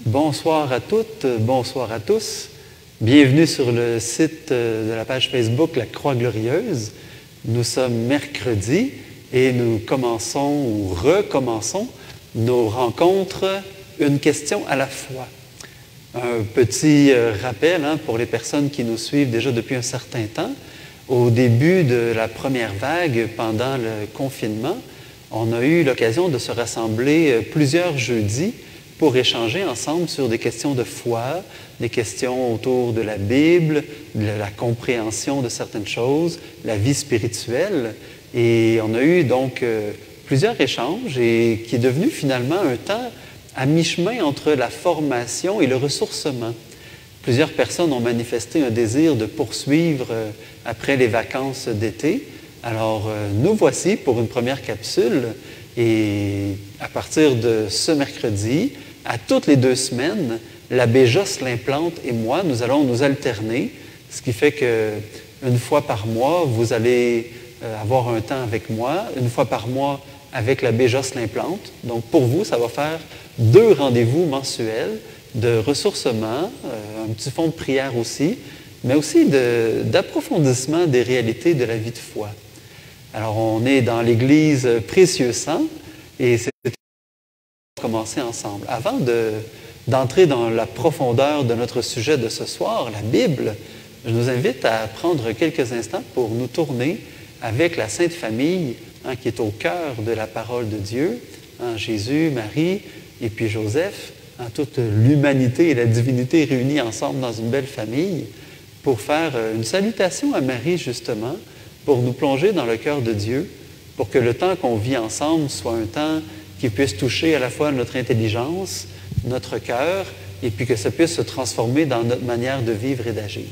Bonsoir à toutes, bonsoir à tous. Bienvenue sur le site de la page Facebook La Croix Glorieuse. Nous sommes mercredi et nous commençons ou recommençons nos rencontres Une question à la fois. Un petit rappel pour les personnes qui nous suivent déjà depuis un certain temps. Au début de la première vague, pendant le confinement, on a eu l'occasion de se rassembler plusieurs jeudis pour échanger ensemble sur des questions de foi, des questions autour de la Bible, de la compréhension de certaines choses, la vie spirituelle. Et on a eu donc plusieurs échanges et qui est devenu finalement un temps à mi-chemin entre la formation et le ressourcement. Plusieurs personnes ont manifesté un désir de poursuivre après les vacances d'été. Alors, nous voici pour une première capsule et à partir de ce mercredi, à toutes les 2 semaines, l'abbé Jocelyn Plante et moi, nous allons nous alterner, ce qui fait qu'une fois par mois, vous allez avoir un temps avec moi, une fois par mois avec l'abbé Jocelyn Plante. Donc, pour vous, ça va faire 2 rendez-vous mensuels de ressourcement, un petit fond de prière aussi, mais aussi d'approfondissement des réalités de la vie de foi. Alors, on est dans l'église Précieux Sang et c'est commencer ensemble. Avant d'entrer dans la profondeur de notre sujet de ce soir, la Bible, je nous invite à prendre quelques instants pour nous tourner avec la Sainte Famille qui est au cœur de la parole de Dieu, Jésus, Marie et puis Joseph, toute l'humanité et la divinité réunies ensemble dans une belle famille pour faire une salutation à Marie justement, pour nous plonger dans le cœur de Dieu, pour que le temps qu'on vit ensemble soit un temps qui puisse toucher à la fois notre intelligence, notre cœur, et puis que ça puisse se transformer dans notre manière de vivre et d'agir.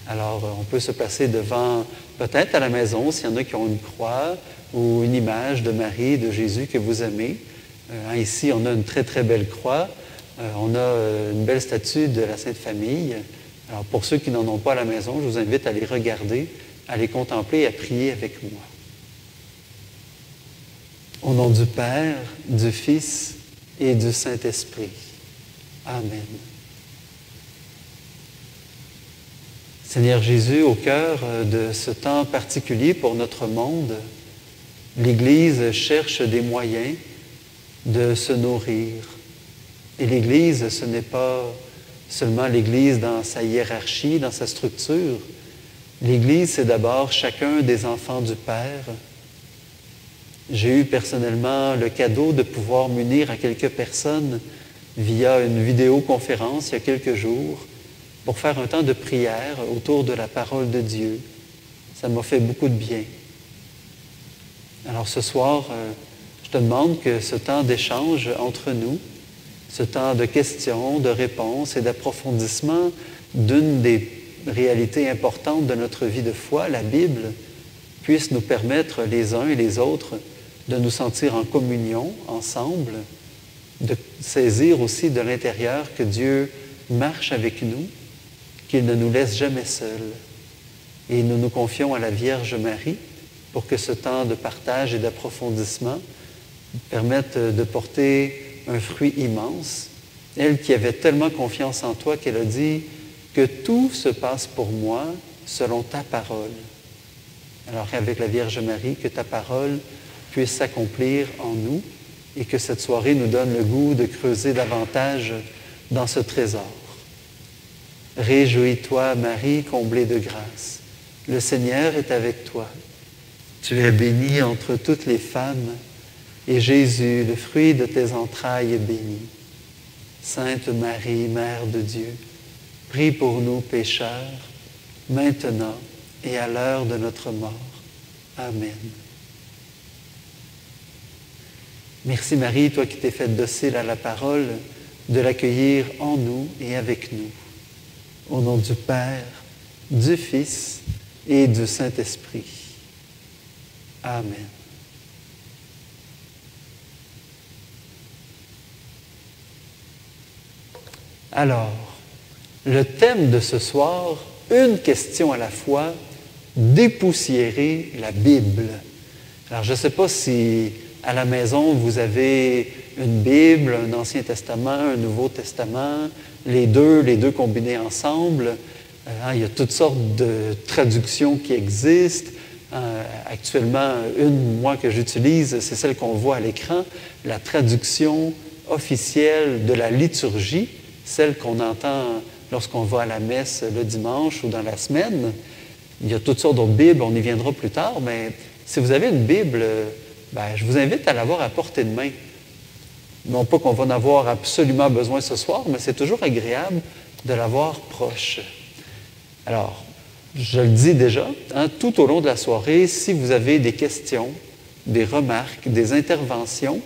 Alors, on peut se placer devant, peut-être à la maison, s'il y en a qui ont une croix ou une image de Marie, de Jésus que vous aimez. Ici, on a une très, très belle croix. On a une belle statue de la Sainte Famille. Alors, pour ceux qui n'en ont pas à la maison, je vous invite à les regarder, à les contempler et à prier avec moi. Au nom du Père, du Fils et du Saint-Esprit. Amen. Seigneur Jésus, au cœur de ce temps particulier pour notre monde, l'Église cherche des moyens de se nourrir. Et l'Église, ce n'est pas seulement l'Église dans sa hiérarchie, dans sa structure. L'Église, c'est d'abord chacun des enfants du Père. J'ai eu personnellement le cadeau de pouvoir m'unir à quelques personnes via une vidéoconférence il y a quelques jours pour faire un temps de prière autour de la parole de Dieu. Ça m'a fait beaucoup de bien. Alors ce soir, je te demande que ce temps d'échange entre nous, ce temps de questions, de réponses et d'approfondissement d'une des réalités importantes de notre vie de foi, la Bible, puisse nous permettre les uns et les autres de nous sentir en communion ensemble, de saisir aussi de l'intérieur que Dieu marche avec nous, qu'il ne nous laisse jamais seuls. Et nous nous confions à la Vierge Marie pour que ce temps de partage et d'approfondissement permette de porter un fruit immense. Elle qui avait tellement confiance en toi qu'elle a dit que tout se passe pour moi selon ta parole. Alors avec la Vierge Marie, que ta parole puisse s'accomplir en nous et que cette soirée nous donne le goût de creuser davantage dans ce trésor. Réjouis-toi, Marie, comblée de grâce. Le Seigneur est avec toi. Tu es bénie entre toutes les femmes, et Jésus, le fruit de tes entrailles, est béni. Sainte Marie, Mère de Dieu, prie pour nous pécheurs, maintenant et à l'heure de notre mort. Amen. Merci Marie, toi qui t'es faite docile à la parole, de l'accueillir en nous et avec nous. Au nom du Père, du Fils et du Saint-Esprit. Amen. Alors, le thème de ce soir, une question à la fois, dépoussiérer la Bible. Alors, je ne sais pas si à la maison, vous avez une Bible, un Ancien Testament, un Nouveau Testament, les deux combinés ensemble. Il y a toutes sortes de traductions qui existent. Actuellement, moi, que j'utilise, c'est celle qu'on voit à l'écran, la traduction officielle de la liturgie, celle qu'on entend lorsqu'on va à la messe le dimanche ou dans la semaine. Il y a toutes sortes d'autres Bibles, on y viendra plus tard, mais si vous avez une Bible, je vous invite à l'avoir à portée de main. Non pas qu'on va en avoir absolument besoin ce soir, mais c'est toujours agréable de l'avoir proche. Alors, je le dis déjà, tout au long de la soirée, si vous avez des questions, des remarques, des interventions,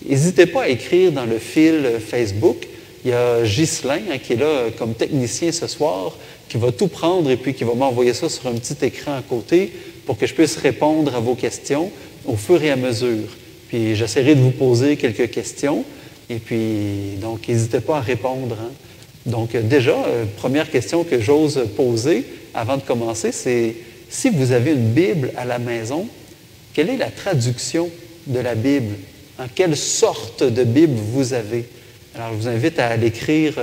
n'hésitez pas à écrire dans le fil Facebook. Il y a Ghislain qui est là comme technicien ce soir, qui va tout prendre et puis qui va m'envoyer ça sur un petit écran à côté pour que je puisse répondre à vos questions au fur et à mesure. Puis j'essaierai de vous poser quelques questions et puis donc n'hésitez pas à répondre. Donc déjà, première question que j'ose poser avant de commencer, c'est si vous avez une Bible à la maison, quelle est la traduction de la Bible? Quelle sorte de Bible vous avez? Alors je vous invite à l'écrire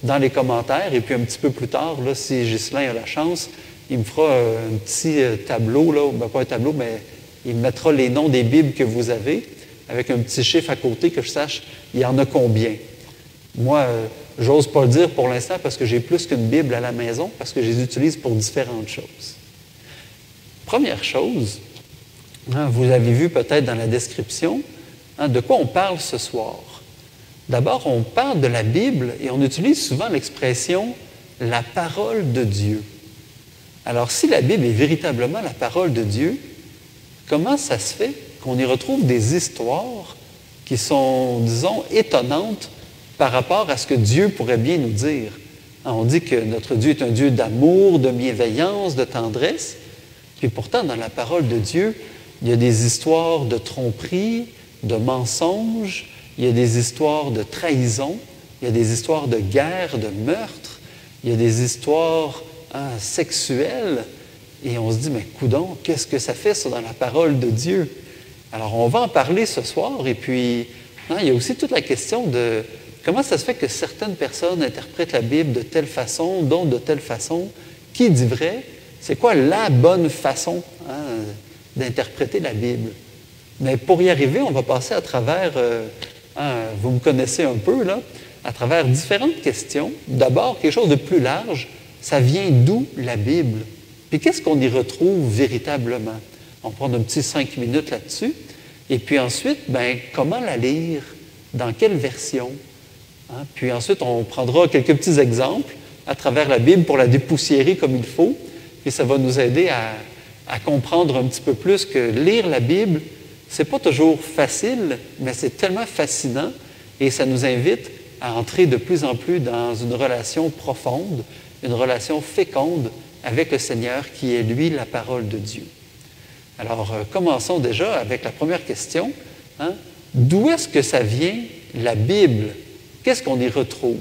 dans les commentaires et puis un petit peu plus tard, là, si Ghislain a la chance, il me fera un petit tableau, là, pas un tableau, mais il me mettra les noms des Bibles que vous avez avec un petit chiffre à côté que je sache il y en a combien. Moi, j'ose pas le dire pour l'instant parce que j'ai plus qu'une Bible à la maison, parce que je les utilise pour différentes choses. Première chose, vous avez vu peut-être dans la description, de quoi on parle ce soir. D'abord, on parle de la Bible et on utilise souvent l'expression « la parole de Dieu ». Alors, si la Bible est véritablement la parole de Dieu, comment ça se fait qu'on y retrouve des histoires qui sont, disons, étonnantes par rapport à ce que Dieu pourrait bien nous dire? On dit que notre Dieu est un Dieu d'amour, de bienveillance, de tendresse. Puis pourtant, dans la parole de Dieu, il y a des histoires de tromperie, de mensonges, il y a des histoires de trahison, il y a des histoires de guerre, de meurtre, il y a des histoires sexuelles. Et on se dit, mais coudonc, qu'est-ce que ça fait ça dans la parole de Dieu? Alors, on va en parler ce soir. Et puis, il y a aussi toute la question de comment ça se fait que certaines personnes interprètent la Bible de telle façon, d'autres de telle façon. Qui dit vrai? C'est quoi la bonne façon d'interpréter la Bible? Mais pour y arriver, on va passer à travers, vous me connaissez un peu, là, à travers différentes questions. D'abord, quelque chose de plus large, ça vient d'où la Bible? Puis qu'est-ce qu'on y retrouve véritablement? On va prendre un petit 5 minutes là-dessus. Et puis ensuite, comment la lire? Dans quelle version? Puis ensuite, on prendra quelques petits exemples à travers la Bible pour la dépoussiérer comme il faut. Puis ça va nous aider à comprendre un petit peu plus que lire la Bible, c'est pas toujours facile, mais c'est tellement fascinant et ça nous invite à entrer de plus en plus dans une relation profonde, une relation féconde avec le Seigneur qui est, lui, la parole de Dieu. Alors, commençons déjà avec la première question. D'où est-ce que ça vient, la Bible? Qu'est-ce qu'on y retrouve?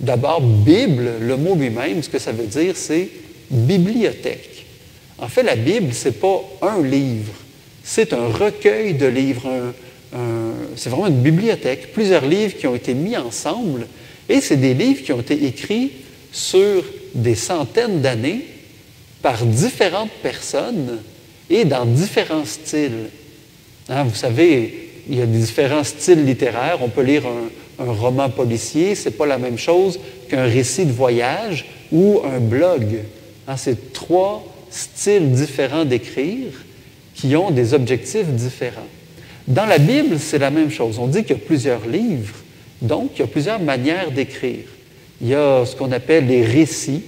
D'abord, Bible, le mot lui-même, ce que ça veut dire, c'est bibliothèque. En fait, la Bible, ce n'est pas un livre, c'est un recueil de livres, c'est vraiment une bibliothèque, plusieurs livres qui ont été mis ensemble, et c'est des livres qui ont été écrits sur des centaines d'années par différentes personnes et dans différents styles. Vous savez, il y a différents styles littéraires. On peut lire un roman policier, ce n'est pas la même chose qu'un récit de voyage ou un blog. C'est 3 styles différents d'écrire qui ont des objectifs différents. Dans la Bible, c'est la même chose. On dit qu'il y a plusieurs livres, donc il y a plusieurs manières d'écrire. Il y a ce qu'on appelle les récits.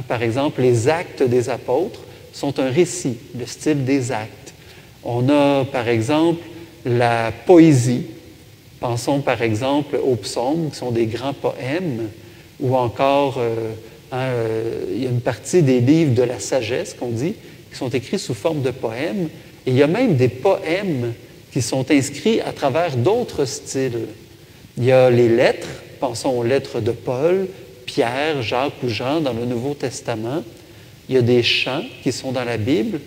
Par exemple, les actes des apôtres sont un récit, le style des actes. On a, par exemple, la poésie. Pensons, par exemple, aux psaumes, qui sont des grands poèmes, ou encore, il y a une partie des livres de la sagesse, qu'on dit, qui sont écrits sous forme de poèmes. Et il y a même des poèmes qui sont inscrits à travers d'autres styles. Il y a les lettres, pensons aux lettres de Paul, Pierre, Jacques ou Jean dans le Nouveau Testament. Il y a des chants qui sont dans la Bible.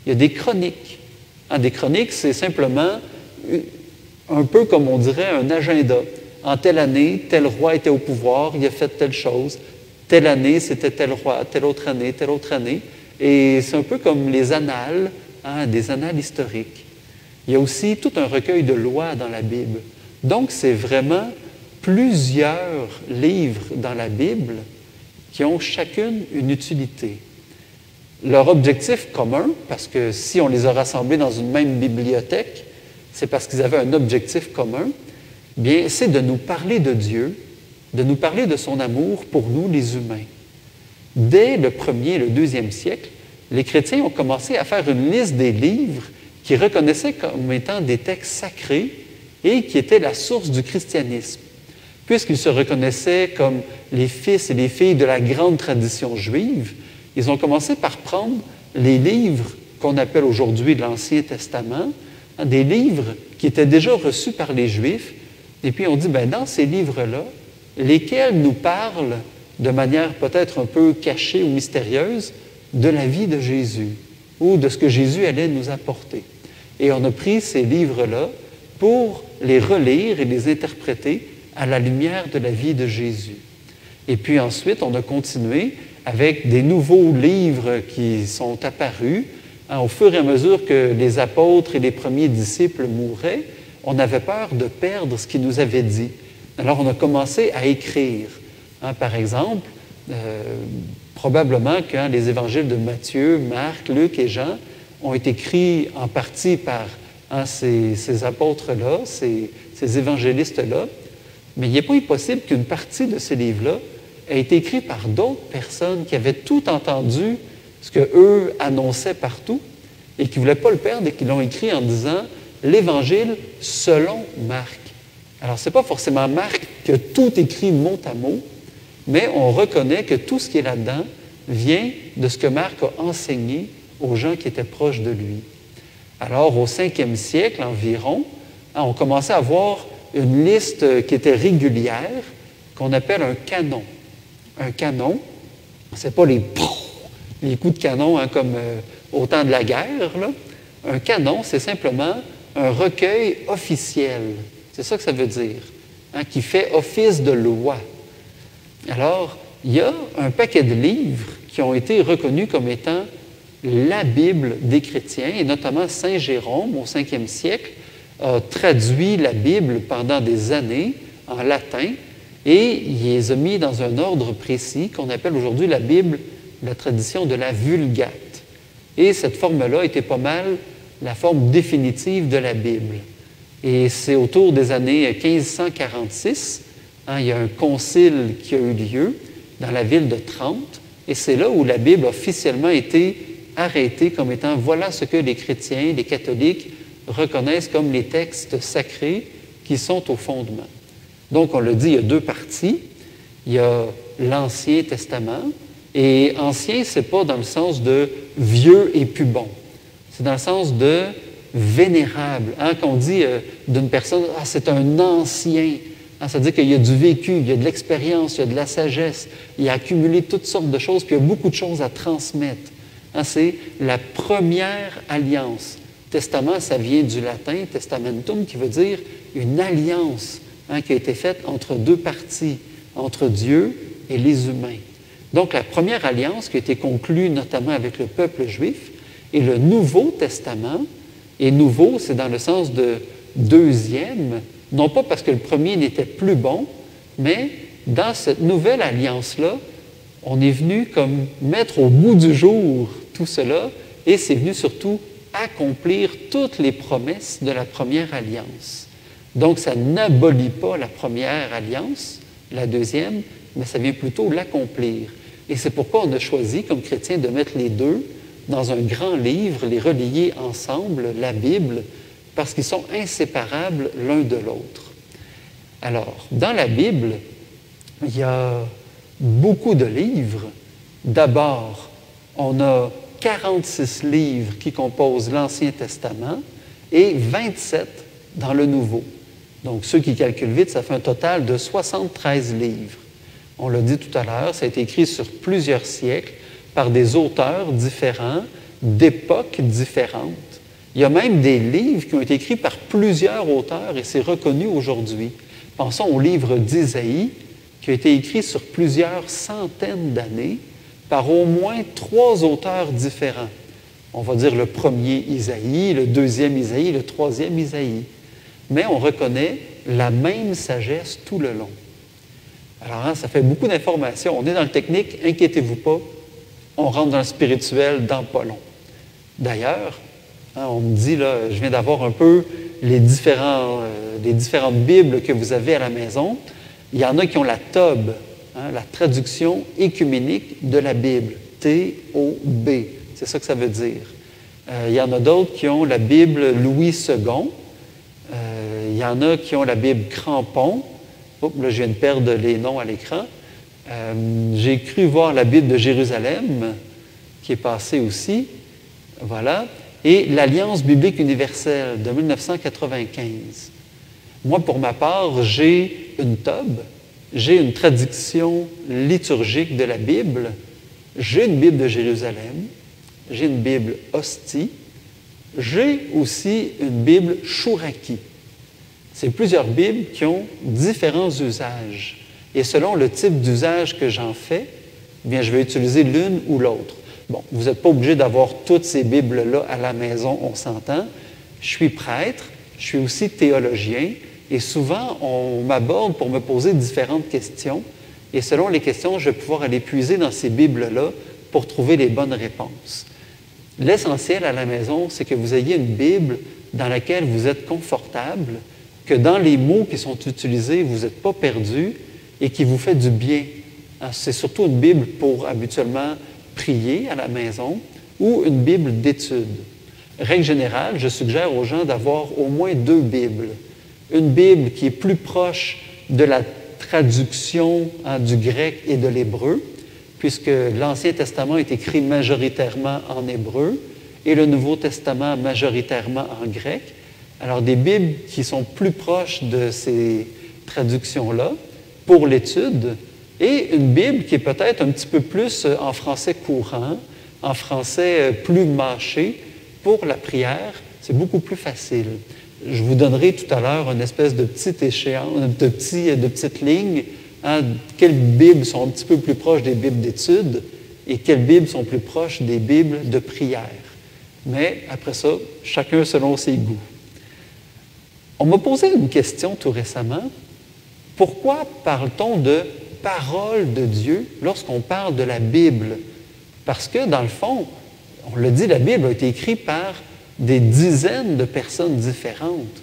Il y a des chroniques. Des chroniques, c'est simplement un peu comme on dirait un agenda. En telle année, tel roi était au pouvoir, il a fait telle chose. Telle année, c'était tel roi, telle autre année, telle autre année. Et c'est un peu comme les annales, des annales historiques. Il y a aussi tout un recueil de lois dans la Bible. Donc, c'est vraiment plusieurs livres dans la Bible qui ont chacune une utilité. Leur objectif commun, parce que si on les a rassemblés dans une même bibliothèque, c'est parce qu'ils avaient un objectif commun, bien, c'est de nous parler de Dieu, de nous parler de son amour pour nous, les humains. Dès le 1er et le 2e siècle, les chrétiens ont commencé à faire une liste des livres qu'ils reconnaissaient comme étant des textes sacrés et qui étaient la source du christianisme. Puisqu'ils se reconnaissaient comme les fils et les filles de la grande tradition juive, ils ont commencé par prendre les livres qu'on appelle aujourd'hui l'Ancien Testament, des livres qui étaient déjà reçus par les Juifs, et puis on dit, bien, dans ces livres-là, lesquels nous parlent de manière peut-être un peu cachée ou mystérieuse de la vie de Jésus ou de ce que Jésus allait nous apporter. Et on a pris ces livres-là pour les relire et les interpréter à la lumière de la vie de Jésus. Et puis ensuite, on a continué avec des nouveaux livres qui sont apparus. Au fur et à mesure que les apôtres et les premiers disciples mouraient, on avait peur de perdre ce qu'ils nous avaient dit. Alors, on a commencé à écrire. Par exemple, probablement que les évangiles de Matthieu, Marc, Luc et Jean ont été écrits en partie par ces apôtres-là, ces évangélistes-là, mais il n'est pas impossible qu'une partie de ces livres-là ait été écrite par d'autres personnes qui avaient tout entendu ce qu'eux annonçaient partout et qui ne voulaient pas le perdre et qui l'ont écrit en disant « l'Évangile selon Marc ». Alors, ce n'est pas forcément Marc qui a tout écrit mot à mot, mais on reconnaît que tout ce qui est là-dedans vient de ce que Marc a enseigné aux gens qui étaient proches de lui. Alors, au 5e siècle environ, on commençait à avoir une liste qui était régulière, qu'on appelle un canon. Un canon, ce n'est pas les coups de canon comme au temps de la guerre, là. Un canon, c'est simplement un recueil officiel. C'est ça que ça veut dire, qui fait office de loi. Alors, il y a un paquet de livres qui ont été reconnus comme étant la Bible des chrétiens, et notamment Saint Jérôme, au 5e siècle, a traduit la Bible pendant des années en latin, et il les a mis dans un ordre précis qu'on appelle aujourd'hui la Bible, la tradition de la Vulgate. Et cette forme-là était pas mal la forme définitive de la Bible. Et c'est autour des années 1546, il y a un concile qui a eu lieu dans la ville de Trente, et c'est là où la Bible a officiellement été arrêtée comme étant voilà ce que les chrétiens, les catholiques reconnaissent comme les textes sacrés qui sont au fondement. Donc, on l'a dit, il y a deux parties. Il y a l'Ancien Testament, et ancien, ce n'est pas dans le sens de vieux et plus bon. C'est dans le sens de vénérable. Quand on dit d'une personne, c'est un ancien, ça veut dire qu'il y a du vécu, il y a de l'expérience, il y a de la sagesse, il a accumulé toutes sortes de choses, puis il y a beaucoup de choses à transmettre. C'est la première alliance. Testament, ça vient du latin, testamentum, qui veut dire une alliance qui a été faite entre deux parties, entre Dieu et les humains. Donc, la première alliance qui a été conclue notamment avec le peuple juif, et le Nouveau Testament, et nouveau, c'est dans le sens de deuxième, non pas parce que le premier n'était plus bon, mais dans cette nouvelle alliance-là, on est venu comme mettre au bout du jour tout cela, et c'est venu surtout accomplir toutes les promesses de la première alliance. Donc, ça n'abolit pas la première alliance, la deuxième, mais ça vient plutôt l'accomplir. Et c'est pourquoi on a choisi, comme chrétiens, de mettre les deux dans un grand livre, les relier ensemble, la Bible, parce qu'ils sont inséparables l'un de l'autre. Alors, dans la Bible, il y a beaucoup de livres. D'abord, on a 46 livres qui composent l'Ancien Testament et 27 dans le Nouveau. Donc, ceux qui calculent vite, ça fait un total de 73 livres. On l'a dit tout à l'heure, ça a été écrit sur plusieurs siècles par des auteurs différents, d'époques différentes. Il y a même des livres qui ont été écrits par plusieurs auteurs et c'est reconnu aujourd'hui. Pensons au livre d'Isaïe, qui a été écrit sur plusieurs centaines d'années par au moins 3 auteurs différents. On va dire le premier Isaïe, le deuxième Isaïe, le troisième Isaïe. Mais on reconnaît la même sagesse tout le long. Alors, ça fait beaucoup d'informations. On est dans le technique, inquiétez-vous pas, on rentre dans le spirituel dans pas long. D'ailleurs, on me dit, là, je viens d'avoir un peu les différentes Bibles que vous avez à la maison. Il y en a qui ont la TOB, la traduction écuménique de la Bible, T-O-B, c'est ça que ça veut dire. Il y en a d'autres qui ont la Bible Louis II. Il y en a qui ont la Bible Crampon. Oups, là, je viens de perdre les noms à l'écran. J'ai cru voir la Bible de Jérusalem, qui est passée aussi. Voilà. Et l'Alliance biblique universelle de 1995. Moi, pour ma part, j'ai une TOB, j'ai une traduction liturgique de la Bible, j'ai une Bible de Jérusalem, j'ai une Bible Hostie, j'ai aussi une Bible Chouraki. C'est plusieurs Bibles qui ont différents usages. Et selon le type d'usage que j'en fais, bien, je vais utiliser l'une ou l'autre. Bon, vous n'êtes pas obligé d'avoir toutes ces Bibles-là à la maison, on s'entend. Je suis prêtre, je suis aussi théologien, et souvent, on m'aborde pour me poser différentes questions, et selon les questions, je vais pouvoir aller puiser dans ces Bibles-là pour trouver les bonnes réponses. L'essentiel à la maison, c'est que vous ayez une Bible dans laquelle vous êtes confortable, que dans les mots qui sont utilisés, vous n'êtes pas perdu et qui vous fait du bien. C'est surtout une Bible pour habituellement prier à la maison ou une Bible d'étude. Règle générale, je suggère aux gens d'avoir au moins 2 Bibles. Une Bible qui est plus proche de la traduction du grec et de l'hébreu, puisque l'Ancien Testament est écrit majoritairement en hébreu et le Nouveau Testament majoritairement en grec. Alors, des Bibles qui sont plus proches de ces traductions-là pour l'étude, et une Bible qui est peut-être un petit peu plus en français courant, en français plus mâché. Pour la prière, c'est beaucoup plus facile. Je vous donnerai tout à l'heure une espèce de petite échéance, de petites lignes, quelles Bibles sont un petit peu plus proches des Bibles d'étude et quelles Bibles sont plus proches des Bibles de prière. Mais après ça, chacun selon ses goûts. On m'a posé une question tout récemment. Pourquoi parle-t-on de parole de Dieu lorsqu'on parle de la Bible? Parce que, dans le fond, on le dit, la Bible a été écrite par des dizaines de personnes différentes.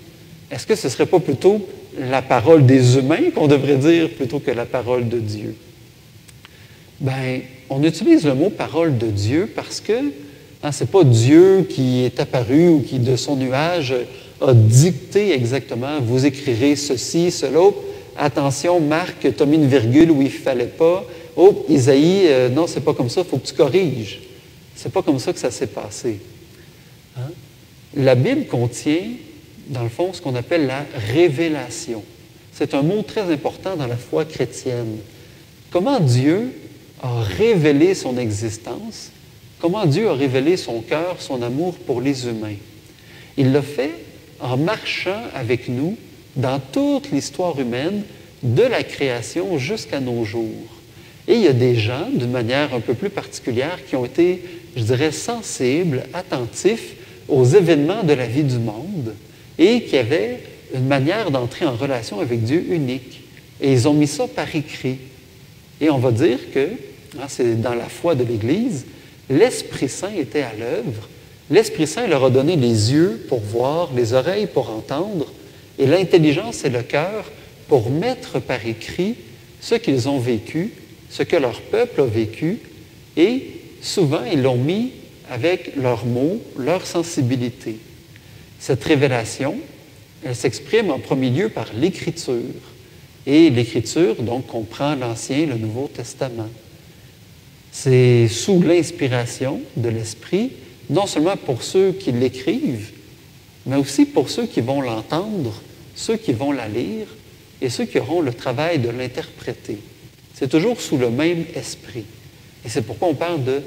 Est-ce que ce ne serait pas plutôt la parole des humains qu'on devrait dire plutôt que la parole de Dieu? Bien, on utilise le mot parole de Dieu parce que ce n'est pas Dieu qui est apparu ou qui, de son nuage, a dicté exactement, vous écrirez ceci, cela. Attention, Marc, tu as mis une virgule où il ne fallait pas. Oh, Isaïe, non, c'est pas comme ça, il faut que tu corriges. C'est pas comme ça que ça s'est passé. La Bible contient, dans le fond, ce qu'on appelle la révélation. C'est un mot très important dans la foi chrétienne. Comment Dieu a révélé son existence, comment Dieu a révélé son cœur, son amour pour les humains. Il l'a fait en marchant avec nous dans toute l'histoire humaine, de la création jusqu'à nos jours. Et il y a des gens, d'une manière un peu plus particulière, qui ont été, je dirais, sensibles, attentifs aux événements de la vie du monde et qui avaient une manière d'entrer en relation avec Dieu unique. Et ils ont mis ça par écrit. Et on va dire que, c'est dans la foi de l'Église, l'Esprit Saint était à l'œuvre. L'Esprit Saint leur a donné les yeux pour voir, les oreilles pour entendre, et l'intelligence et le cœur pour mettre par écrit ce qu'ils ont vécu, ce que leur peuple a vécu, et souvent ils l'ont mis avec leurs mots, leur sensibilité. Cette révélation, elle s'exprime en premier lieu par l'Écriture. Et l'Écriture, donc, comprend l'Ancien et le Nouveau Testament. C'est sous l'inspiration de l'Esprit, non seulement pour ceux qui l'écrivent, mais aussi pour ceux qui vont l'entendre, ceux qui vont la lire et ceux qui auront le travail de l'interpréter. C'est toujours sous le même esprit. Et c'est pourquoi on parle de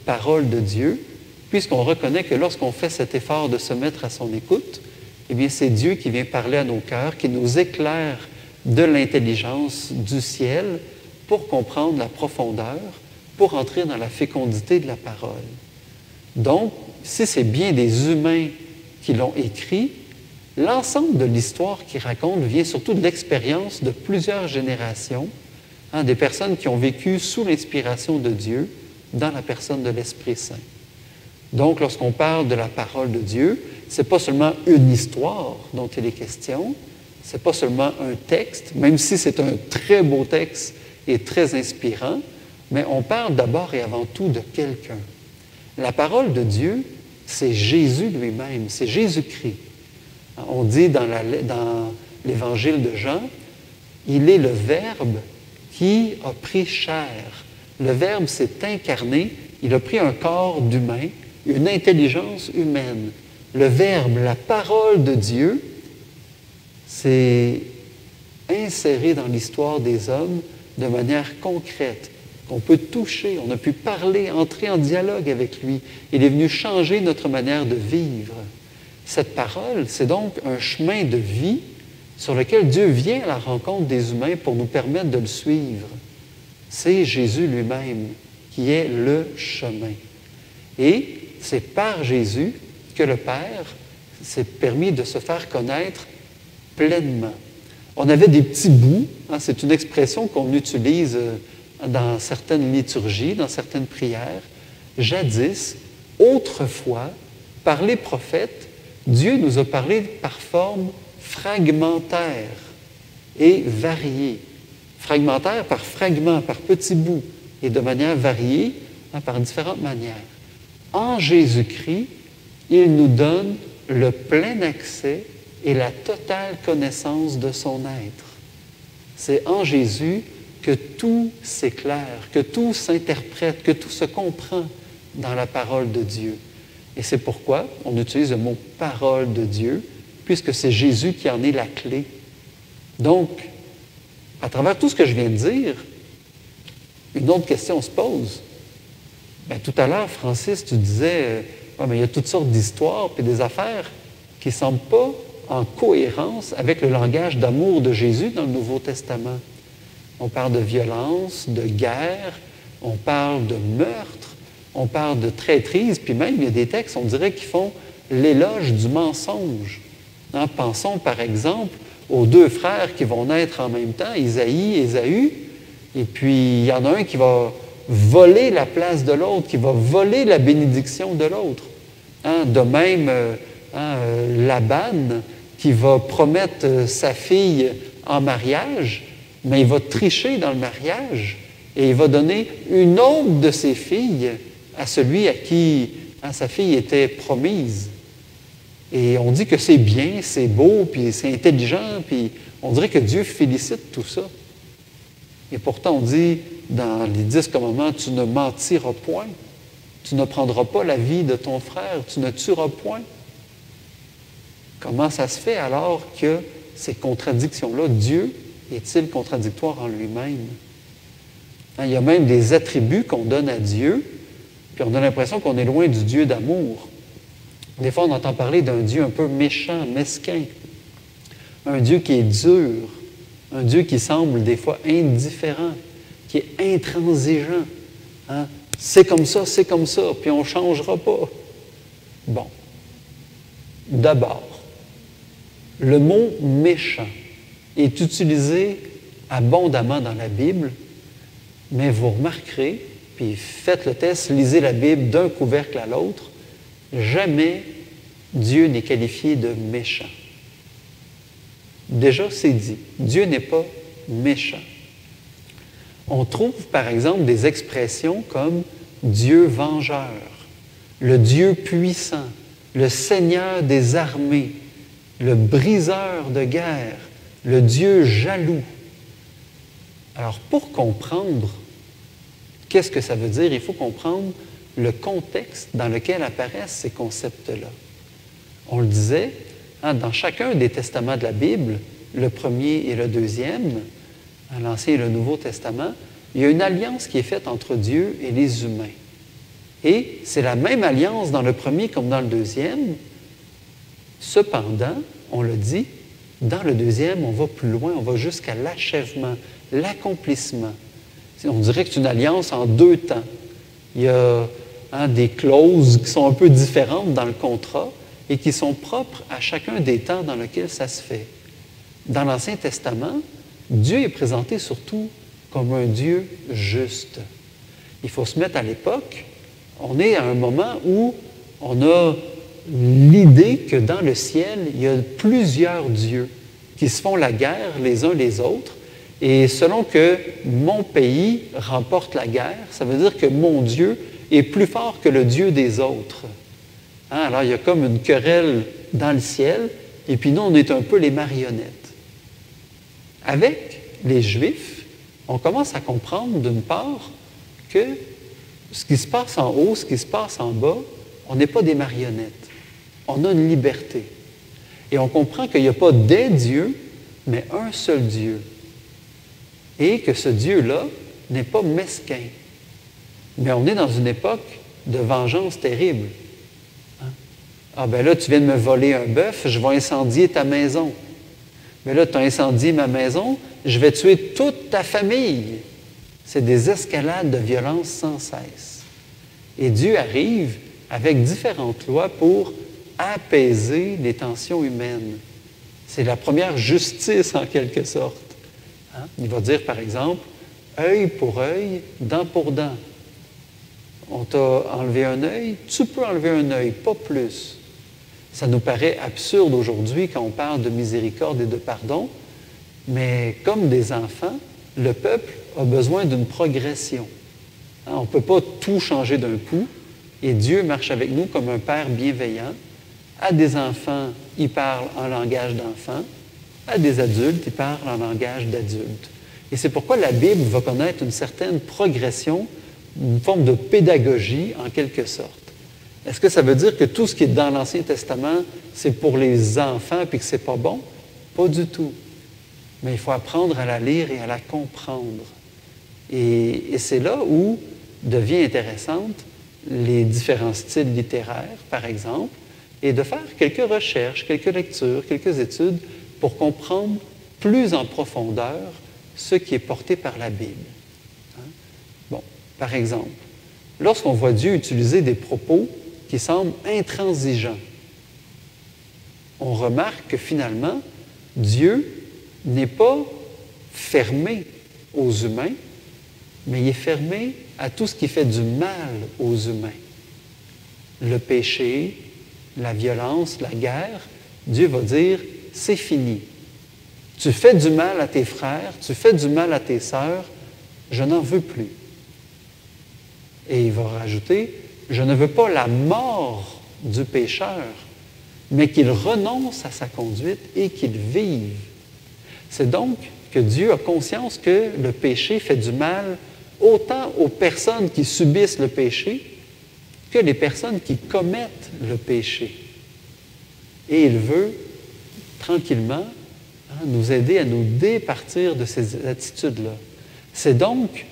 parole de Dieu. puisqu'on reconnaît que lorsqu'on fait cet effort de se mettre à son écoute, eh bien, c'est Dieu qui vient parler à nos cœurs, qui nous éclaire de l'intelligence du ciel pour comprendre la profondeur, pour entrer dans la fécondité de la parole. Donc, si c'est bien des humains qui l'ont écrit, l'ensemble de l'histoire qu'il raconte vient surtout de l'expérience de plusieurs générations, des personnes qui ont vécu sous l'inspiration de Dieu dans la personne de l'Esprit Saint. Donc, lorsqu'on parle de la parole de Dieu, ce n'est pas seulement une histoire dont il est question, ce n'est pas seulement un texte, même si c'est un très beau texte et très inspirant, mais on parle d'abord et avant tout de quelqu'un. La parole de Dieu, c'est Jésus lui-même, c'est Jésus-Christ. On dit dans l'Évangile de Jean, il est le Verbe qui a pris chair. Le Verbe s'est incarné, il a pris un corps d'humain, une intelligence humaine. Le Verbe, la parole de Dieu, s'est inséré dans l'histoire des hommes de manière concrète, qu'on peut toucher, on a pu parler, entrer en dialogue avec lui. Il est venu changer notre manière de vivre. Cette parole, c'est donc un chemin de vie sur lequel Dieu vient à la rencontre des humains pour nous permettre de le suivre. C'est Jésus lui-même qui est le chemin. Et c'est par Jésus que le Père s'est permis de se faire connaître pleinement. On avait des petits bouts, c'est une expression qu'on utilise dans certaines liturgies, dans certaines prières. Jadis, autrefois, par les prophètes, Dieu nous a parlé par forme fragmentaire et variée. Fragmentaire par fragments, par petits bouts, et de manière variée, par différentes manières. En Jésus-Christ, il nous donne le plein accès et la totale connaissance de son être. C'est en Jésus que tout s'éclaire, que tout s'interprète, que tout se comprend dans la parole de Dieu. Et c'est pourquoi on utilise le mot « parole de Dieu », puisque c'est Jésus qui en est la clé. Donc, à travers tout ce que je viens de dire, une autre question se pose. Bien, tout à l'heure, Francis, tu disais, mais il y a toutes sortes d'histoires et des affaires qui ne semblent pas en cohérence avec le langage d'amour de Jésus dans le Nouveau Testament. On parle de violence, de guerre, on parle de meurtre, on parle de traîtrise, puis même, il y a des textes, on dirait, qui font l'éloge du mensonge. Pensons, par exemple, aux deux frères qui vont naître en même temps, Isaïe et Ésaü, et puis il y en a un qui va voler la place de l'autre, qui va voler la bénédiction de l'autre. De même, Laban, qui va promettre sa fille en mariage, mais il va tricher dans le mariage et il va donner une autre de ses filles à celui à qui sa fille était promise. Et on dit que c'est bien, c'est beau, puis c'est intelligent, puis on dirait que Dieu félicite tout ça. Et pourtant, on dit dans les 10 commandements, tu ne mentiras point, tu ne prendras pas la vie de ton frère, tu ne tueras point. Comment ça se fait alors que ces contradictions-là, Dieu est-il contradictoire en lui-même? Il y a même des attributs qu'on donne à Dieu, puis on a l'impression qu'on est loin du Dieu d'amour. Des fois, on entend parler d'un Dieu un peu méchant, mesquin, un Dieu qui est dur, un Dieu qui semble des fois indifférent, qui est intransigeant. C'est comme ça, puis on ne changera pas. Bon. D'abord, le mot « méchant » est utilisé abondamment dans la Bible, mais vous remarquerez, puis faites le test, lisez la Bible d'un couvercle à l'autre, jamais Dieu n'est qualifié de méchant. Déjà, c'est dit, Dieu n'est pas méchant. On trouve, par exemple, des expressions comme Dieu vengeur, le Dieu puissant, le Seigneur des armées, le briseur de guerre, le Dieu jaloux. Alors, pour comprendre qu'est-ce que ça veut dire, il faut comprendre le contexte dans lequel apparaissent ces concepts-là. On le disait, dans chacun des testaments de la Bible, le premier et le deuxième, l'Ancien et le Nouveau Testament, il y a une alliance qui est faite entre Dieu et les humains. Et c'est la même alliance dans le premier comme dans le deuxième. Cependant, on le dit, dans le deuxième, on va plus loin, on va jusqu'à l'achèvement, l'accomplissement. On dirait que c'est une alliance en deux temps. Il y a des clauses qui sont un peu différentes dans le contrat et qui sont propres à chacun des temps dans lesquels ça se fait. Dans l'Ancien Testament, Dieu est présenté surtout comme un Dieu juste. Il faut se mettre à l'époque. On est à un moment où on a l'idée que dans le ciel, il y a plusieurs dieux qui se font la guerre les uns les autres. Et selon que mon pays remporte la guerre, ça veut dire que mon Dieu est plus fort que le Dieu des autres. Alors, il y a comme une querelle dans le ciel, et puis nous, on est un peu les marionnettes. Avec les Juifs, on commence à comprendre, d'une part, que ce qui se passe en haut, ce qui se passe en bas, on n'est pas des marionnettes. On a une liberté. Et on comprend qu'il n'y a pas des dieux, mais un seul Dieu. Et que ce Dieu-là n'est pas mesquin. Mais on est dans une époque de vengeance terrible. Ah ben là, tu viens de me voler un bœuf, je vais incendier ta maison. Mais là, tu as incendié ma maison, je vais tuer toute ta famille. C'est des escalades de violence sans cesse. Et Dieu arrive avec différentes lois pour apaiser les tensions humaines. C'est la première justice en quelque sorte. Il va dire, par exemple, œil pour œil, dent pour dent. On t'a enlevé un œil, tu peux enlever un œil, pas plus. Ça nous paraît absurde aujourd'hui quand on parle de miséricorde et de pardon, mais comme des enfants, le peuple a besoin d'une progression. On ne peut pas tout changer d'un coup, et Dieu marche avec nous comme un père bienveillant. À des enfants, il parle en langage d'enfant. À des adultes, il parle en langage d'adulte. Et c'est pourquoi la Bible va connaître une certaine progression, une forme de pédagogie en quelque sorte. Est-ce que ça veut dire que tout ce qui est dans l'Ancien Testament, c'est pour les enfants et que c'est pas bon? Pas du tout. Mais il faut apprendre à la lire et à la comprendre. Et c'est là où devient intéressante les différents styles littéraires, par exemple, et de faire quelques recherches, quelques lectures, quelques études pour comprendre plus en profondeur ce qui est porté par la Bible. Bon, par exemple, lorsqu'on voit Dieu utiliser des propos qui semblent intransigeants, on remarque que finalement, Dieu n'est pas fermé aux humains, mais il est fermé à tout ce qui fait du mal aux humains. Le péché, la violence, la guerre, Dieu va dire, c'est fini. Tu fais du mal à tes frères, tu fais du mal à tes sœurs, je n'en veux plus. Et il va rajouter, je ne veux pas la mort du pécheur, mais qu'il renonce à sa conduite et qu'il vive. C'est donc que Dieu a conscience que le péché fait du mal autant aux personnes qui subissent le péché que les personnes qui commettent le péché. Et il veut, tranquillement, nous aider à nous départir de ces attitudes-là. C'est donc,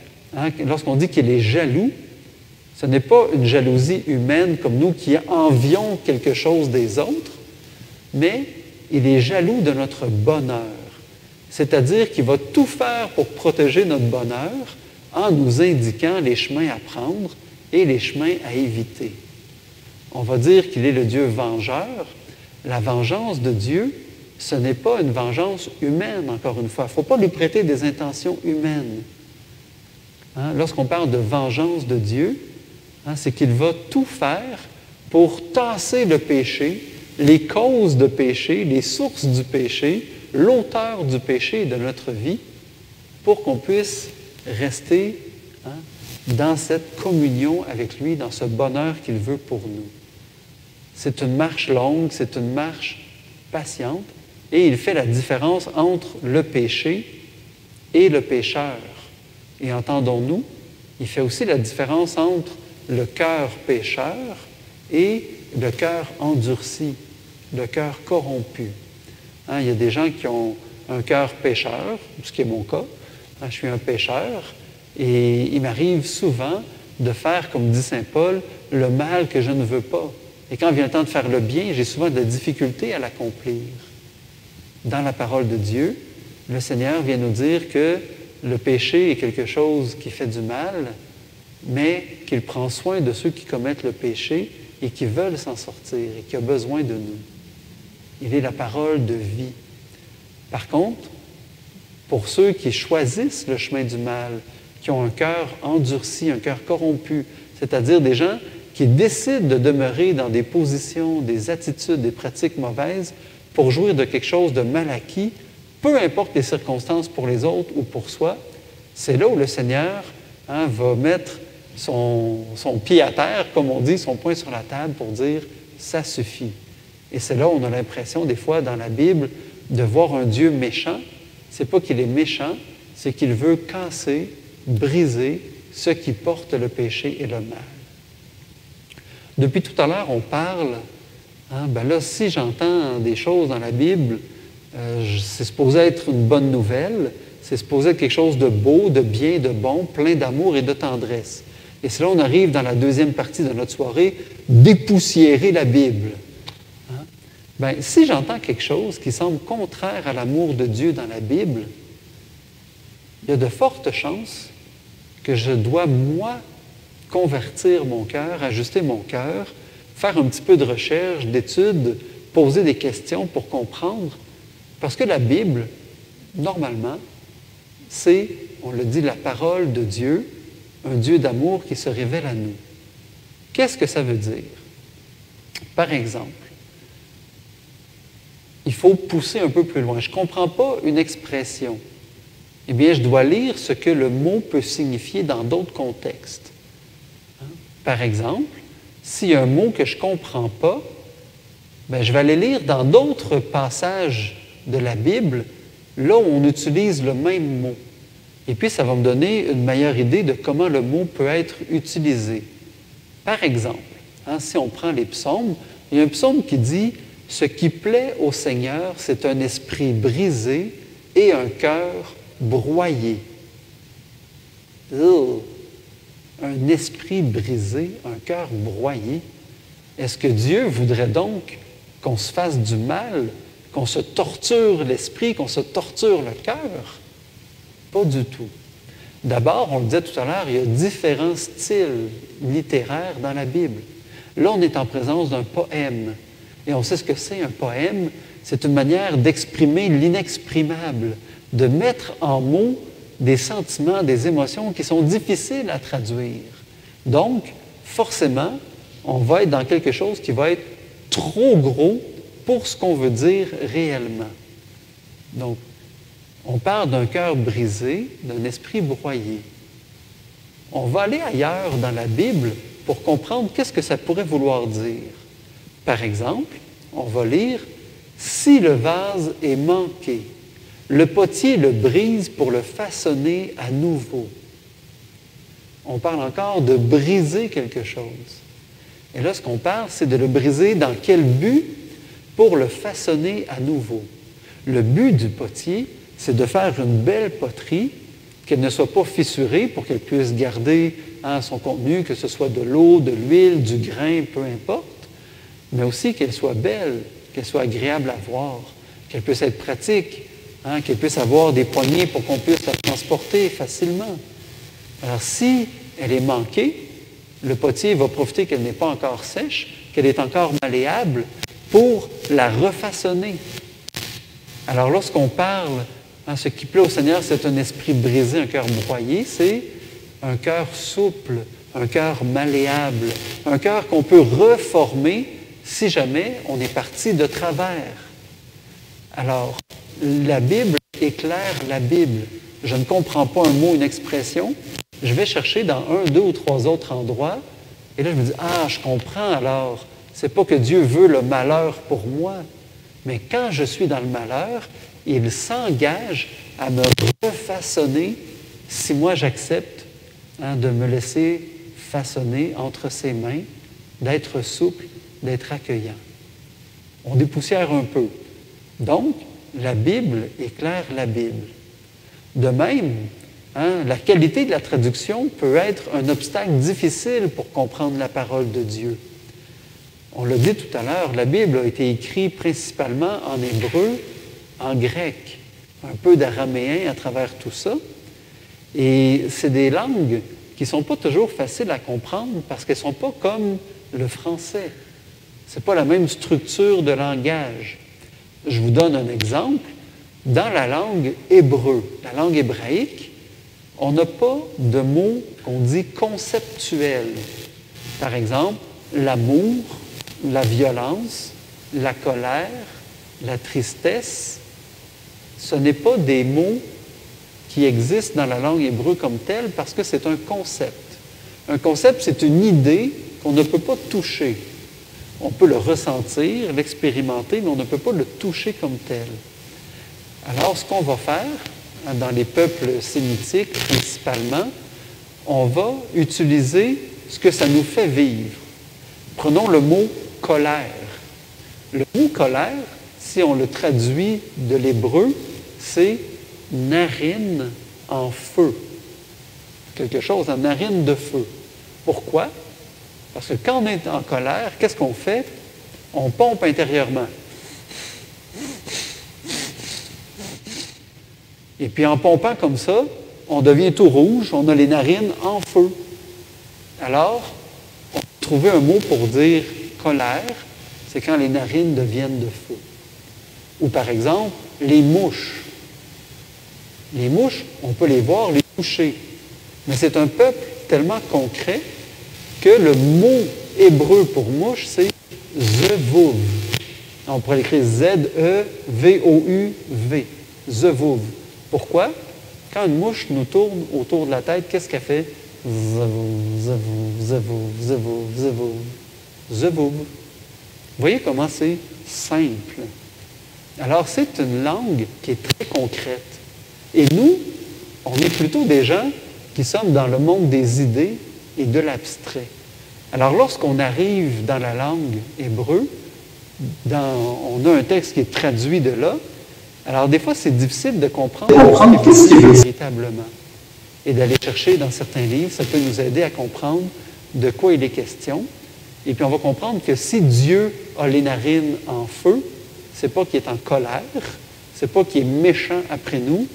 lorsqu'on dit qu'il est jaloux, ce n'est pas une jalousie humaine comme nous qui envions quelque chose des autres, mais il est jaloux de notre bonheur. C'est-à-dire qu'il va tout faire pour protéger notre bonheur en nous indiquant les chemins à prendre et les chemins à éviter. On va dire qu'il est le Dieu vengeur. La vengeance de Dieu, ce n'est pas une vengeance humaine, encore une fois. Il ne faut pas lui prêter des intentions humaines. Lorsqu'on parle de vengeance de Dieu, c'est qu'il va tout faire pour tasser le péché, les causes de péché, les sources du péché, l'auteur du péché de notre vie, pour qu'on puisse rester dans cette communion avec lui, dans ce bonheur qu'il veut pour nous. C'est une marche longue, c'est une marche patiente, et il fait la différence entre le péché et le pécheur. Et entendons-nous, il fait aussi la différence entre le cœur pécheur et le cœur endurci, le cœur corrompu. Il y a des gens qui ont un cœur pécheur, ce qui est mon cas. Je suis un pécheur et il m'arrive souvent de faire, comme dit saint Paul, le mal que je ne veux pas. Et quand vient le temps de faire le bien, j'ai souvent de la difficulté à l'accomplir. Dans la parole de Dieu, le Seigneur vient nous dire que le péché est quelque chose qui fait du mal, mais qu'il prend soin de ceux qui commettent le péché et qui veulent s'en sortir et qui ont besoin de nous. Il est la parole de vie. Par contre, pour ceux qui choisissent le chemin du mal, qui ont un cœur endurci, un cœur corrompu, c'est-à-dire des gens qui décident de demeurer dans des positions, des attitudes, des pratiques mauvaises pour jouir de quelque chose de mal acquis, peu importe les circonstances pour les autres ou pour soi, c'est là où le Seigneur va mettre son pied à terre, comme on dit, son poing sur la table pour dire « ça suffit ». Et c'est là où on a l'impression, des fois, dans la Bible, de voir un Dieu méchant. C'est pas qu'il est méchant, c'est qu'il veut casser, briser ce qui porte le péché et le mal. Depuis tout à l'heure, on parle, là, si j'entends des choses dans la Bible, c'est supposé être une bonne nouvelle, c'est supposé être quelque chose de beau, de bien, de bon, plein d'amour et de tendresse. Et c'est là on arrive dans la deuxième partie de notre soirée, dépoussiérer la Bible. Si j'entends quelque chose qui semble contraire à l'amour de Dieu dans la Bible, il y a de fortes chances que je dois, moi, convertir mon cœur, ajuster mon cœur, faire un petit peu de recherche, d'études, poser des questions pour comprendre. Parce que la Bible, normalement, c'est, on le dit, la parole de Dieu, un Dieu d'amour qui se révèle à nous. Qu'est-ce que ça veut dire? Par exemple, il faut pousser un peu plus loin. Je ne comprends pas une expression. Eh bien, je dois lire ce que le mot peut signifier dans d'autres contextes. Par exemple, s'il y a un mot que je ne comprends pas, je vais aller lire dans d'autres passages de la Bible, là où on utilise le même mot. Et puis, ça va me donner une meilleure idée de comment le mot peut être utilisé. Par exemple, si on prend les psaumes, il y a un psaume qui dit « Ce qui plaît au Seigneur, c'est un esprit brisé et un cœur broyé. » Un esprit brisé, un cœur broyé. Est-ce que Dieu voudrait donc qu'on se fasse du mal, qu'on se torture l'esprit, qu'on se torture le cœur? Pas du tout. D'abord, on le disait tout à l'heure, il y a différents styles littéraires dans la Bible. Là, on est en présence d'un poème. Et on sait ce que c'est un poème. C'est une manière d'exprimer l'inexprimable, de mettre en mots des sentiments, des émotions qui sont difficiles à traduire. Donc, forcément, on va être dans quelque chose qui va être trop gros pour ce qu'on veut dire réellement. Donc, on parle d'un cœur brisé, d'un esprit broyé. On va aller ailleurs dans la Bible pour comprendre qu'est-ce que ça pourrait vouloir dire. Par exemple, on va lire « Si le vase est manqué, le potier le brise pour le façonner à nouveau. » On parle encore de briser quelque chose. Et là, ce qu'on parle, c'est de le briser dans quel but? Pour le façonner à nouveau. Le but du potier, c'est de faire une belle poterie, qu'elle ne soit pas fissurée pour qu'elle puisse garder son contenu, que ce soit de l'eau, de l'huile, du grain, peu importe, mais aussi qu'elle soit belle, qu'elle soit agréable à voir, qu'elle puisse être pratique, qu'elle puisse avoir des poignées pour qu'on puisse la transporter facilement. Alors, si elle est manquée, le potier va profiter qu'elle n'est pas encore sèche, qu'elle est encore malléable, pour la refaçonner. Alors, lorsqu'on parle, ce qui plaît au Seigneur, c'est un esprit brisé, un cœur broyé, c'est un cœur souple, un cœur malléable, un cœur qu'on peut reformer si jamais on est parti de travers. Alors, la Bible éclaire la Bible. Je ne comprends pas un mot, une expression. Je vais chercher dans 1, 2 ou 3 autres endroits. Et là, je me dis, je comprends alors. C'est pas que Dieu veut le malheur pour moi. Mais quand je suis dans le malheur, il s'engage à me refaçonner si moi j'accepte de me laisser façonner entre ses mains, d'être souple, d'être accueillant. On dépoussière un peu. Donc, la Bible éclaire la Bible. De même, La qualité de la traduction peut être un obstacle difficile pour comprendre la parole de Dieu. On l'a dit tout à l'heure, la Bible a été écrite principalement en hébreu, en grec, un peu d'araméen à travers tout ça. Et c'est des langues qui ne sont pas toujours faciles à comprendre parce qu'elles ne sont pas comme le français. Ce n'est pas la même structure de langage. Je vous donne un exemple. Dans la langue hébreu, la langue hébraïque, on n'a pas de mots qu'on dit conceptuels. Par exemple, l'amour, la violence, la colère, la tristesse. Ce n'est pas des mots qui existent dans la langue hébreu comme telle parce que c'est un concept. Un concept, c'est une idée qu'on ne peut pas toucher. On peut le ressentir, l'expérimenter, mais on ne peut pas le toucher comme tel. Alors, ce qu'on va faire, dans les peuples sémitiques principalement, on va utiliser ce que ça nous fait vivre. Prenons le mot « colère ». Le mot « colère », si on le traduit de l'hébreu, c'est « narine en feu ». Quelque chose en narine de feu. Pourquoi? Parce que quand on est en colère, qu'est-ce qu'on fait? On pompe intérieurement. Et puis en pompant comme ça, on devient tout rouge, on a les narines en feu. Alors, on va trouver un mot pour dire colère, c'est quand les narines deviennent de feu. Ou par exemple, les mouches. Les mouches, on peut les voir, les toucher. Mais c'est un peuple tellement concret que le mot hébreu pour mouche, c'est zevouv. On pourrait l'écrire Z-E-V-O-U-V. Zevouv. Pourquoi? Quand une mouche nous tourne autour de la tête, qu'est-ce qu'elle fait? Zevouv, zevouv, zevouv, zevouv, zevouv. Zevouv. Vous voyez comment c'est simple. Alors, c'est une langue qui est très concrète. Et nous, on est plutôt des gens qui sommes dans le monde des idées et de l'abstrait. Alors, lorsqu'on arrive dans la langue hébreu, on a un texte qui est traduit de là, alors des fois, c'est difficile de comprendre ce qu'il veut véritablement. Et d'aller chercher dans certains livres, ça peut nous aider à comprendre de quoi il est question. Et puis, on va comprendre que si Dieu a les narines en feu, c'est pas qu'il est en colère, c'est pas qu'il est méchant après nous,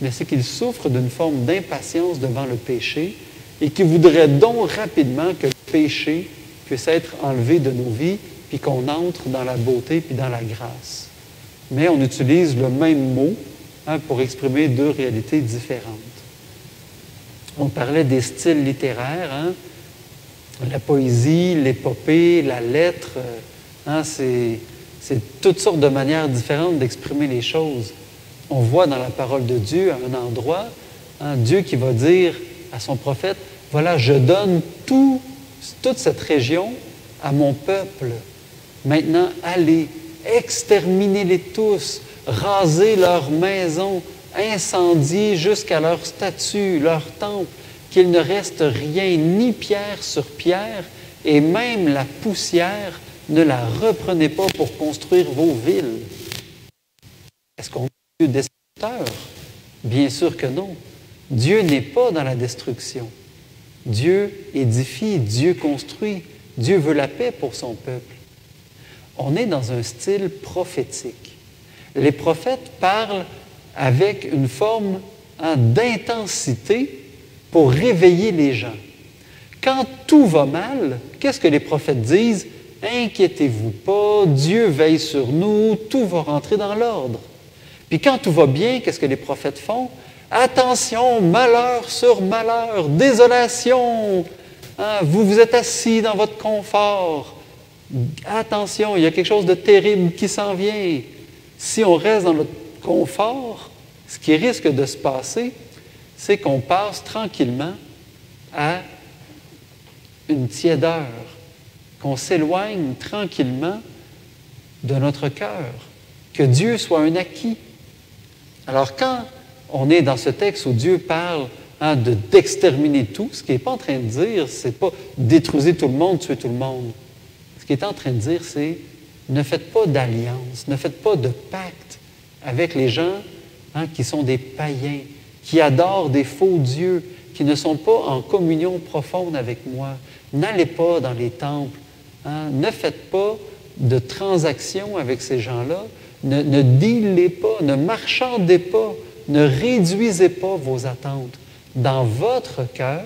mais c'est qu'il souffre d'une forme d'impatience devant le péché et qu'il voudrait donc rapidement que le péché puisse être enlevé de nos vies puis qu'on entre dans la beauté puis dans la grâce. Mais on utilise le même mot pour exprimer deux réalités différentes. On parlait des styles littéraires, la poésie, l'épopée, la lettre, c'est toutes sortes de manières différentes d'exprimer les choses. On voit dans la parole de Dieu, à un endroit, Dieu qui va dire à son prophète, « Voilà, je donne toute cette région à mon peuple. Maintenant, allez, exterminez-les tous, rasez leurs maisons, incendiez jusqu'à leurs statues, leurs temples, qu'il ne reste rien, ni pierre sur pierre, et même la poussière, ne la reprenez pas pour construire vos villes. » Est-ce qu'on est Dieu destructeur? Bien sûr que non. Dieu n'est pas dans la destruction. Dieu édifie, Dieu construit, Dieu veut la paix pour son peuple. On est dans un style prophétique. Les prophètes parlent avec une forme d'intensité pour réveiller les gens. Quand tout va mal, qu'est-ce que les prophètes disent? Inquiétez-vous pas, Dieu veille sur nous, tout va rentrer dans l'ordre. Puis quand tout va bien, qu'est-ce que les prophètes font? Attention, malheur sur malheur, désolation, vous vous êtes assis dans votre confort. Attention, il y a quelque chose de terrible qui s'en vient. Si on reste dans notre confort, ce qui risque de se passer, c'est qu'on passe tranquillement à une tiédeur, qu'on s'éloigne tranquillement de notre cœur, que Dieu soit un acquis. Alors quand on est dans ce texte où Dieu parle d'exterminer tout, ce qu'il n'est pas en train de dire, c'est pas détruisez tout le monde, tuez tout le monde. Ce qu'il est en train de dire, c'est ne faites pas d'alliance, ne faites pas de pacte avec les gens qui sont des païens, qui adorent des faux dieux, qui ne sont pas en communion profonde avec moi. N'allez pas dans les temples. Hein? Ne faites pas de transactions avec ces gens-là. Ne dealez pas, ne marchandez pas, ne réduisez pas vos attentes. Dans votre cœur,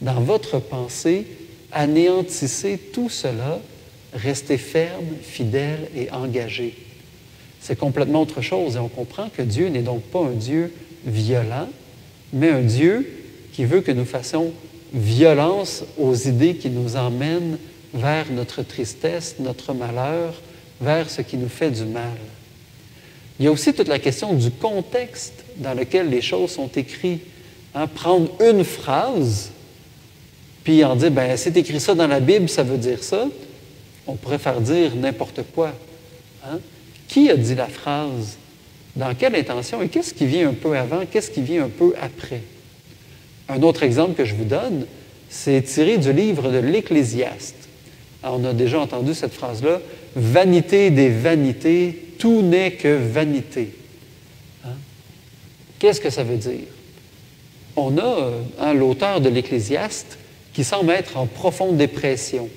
dans votre pensée, anéantissez tout cela, restez ferme, fidèle et engagé. C'est complètement autre chose et on comprend que Dieu n'est donc pas un Dieu violent, mais un Dieu qui veut que nous fassions violence aux idées qui nous emmènent vers notre tristesse, notre malheur, vers ce qui nous fait du mal. Il y a aussi toute la question du contexte dans lequel les choses sont écrites. Hein, prendre une phrase, puis en dire, bien, c'est écrit ça dans la Bible, ça veut dire ça, on pourrait faire dire n'importe quoi. Hein? Qui a dit la phrase? Dans quelle intention? Et qu'est-ce qui vient un peu avant? Qu'est-ce qui vient un peu après? Un autre exemple que je vous donne, c'est tiré du livre de l'Ecclésiaste. Alors, on a déjà entendu cette phrase-là, « Vanité des vanités, tout n'est que vanité. » Hein? Qu'est-ce que ça veut dire? On a l'auteur de l'Ecclésiaste qui semble être en profonde dépression.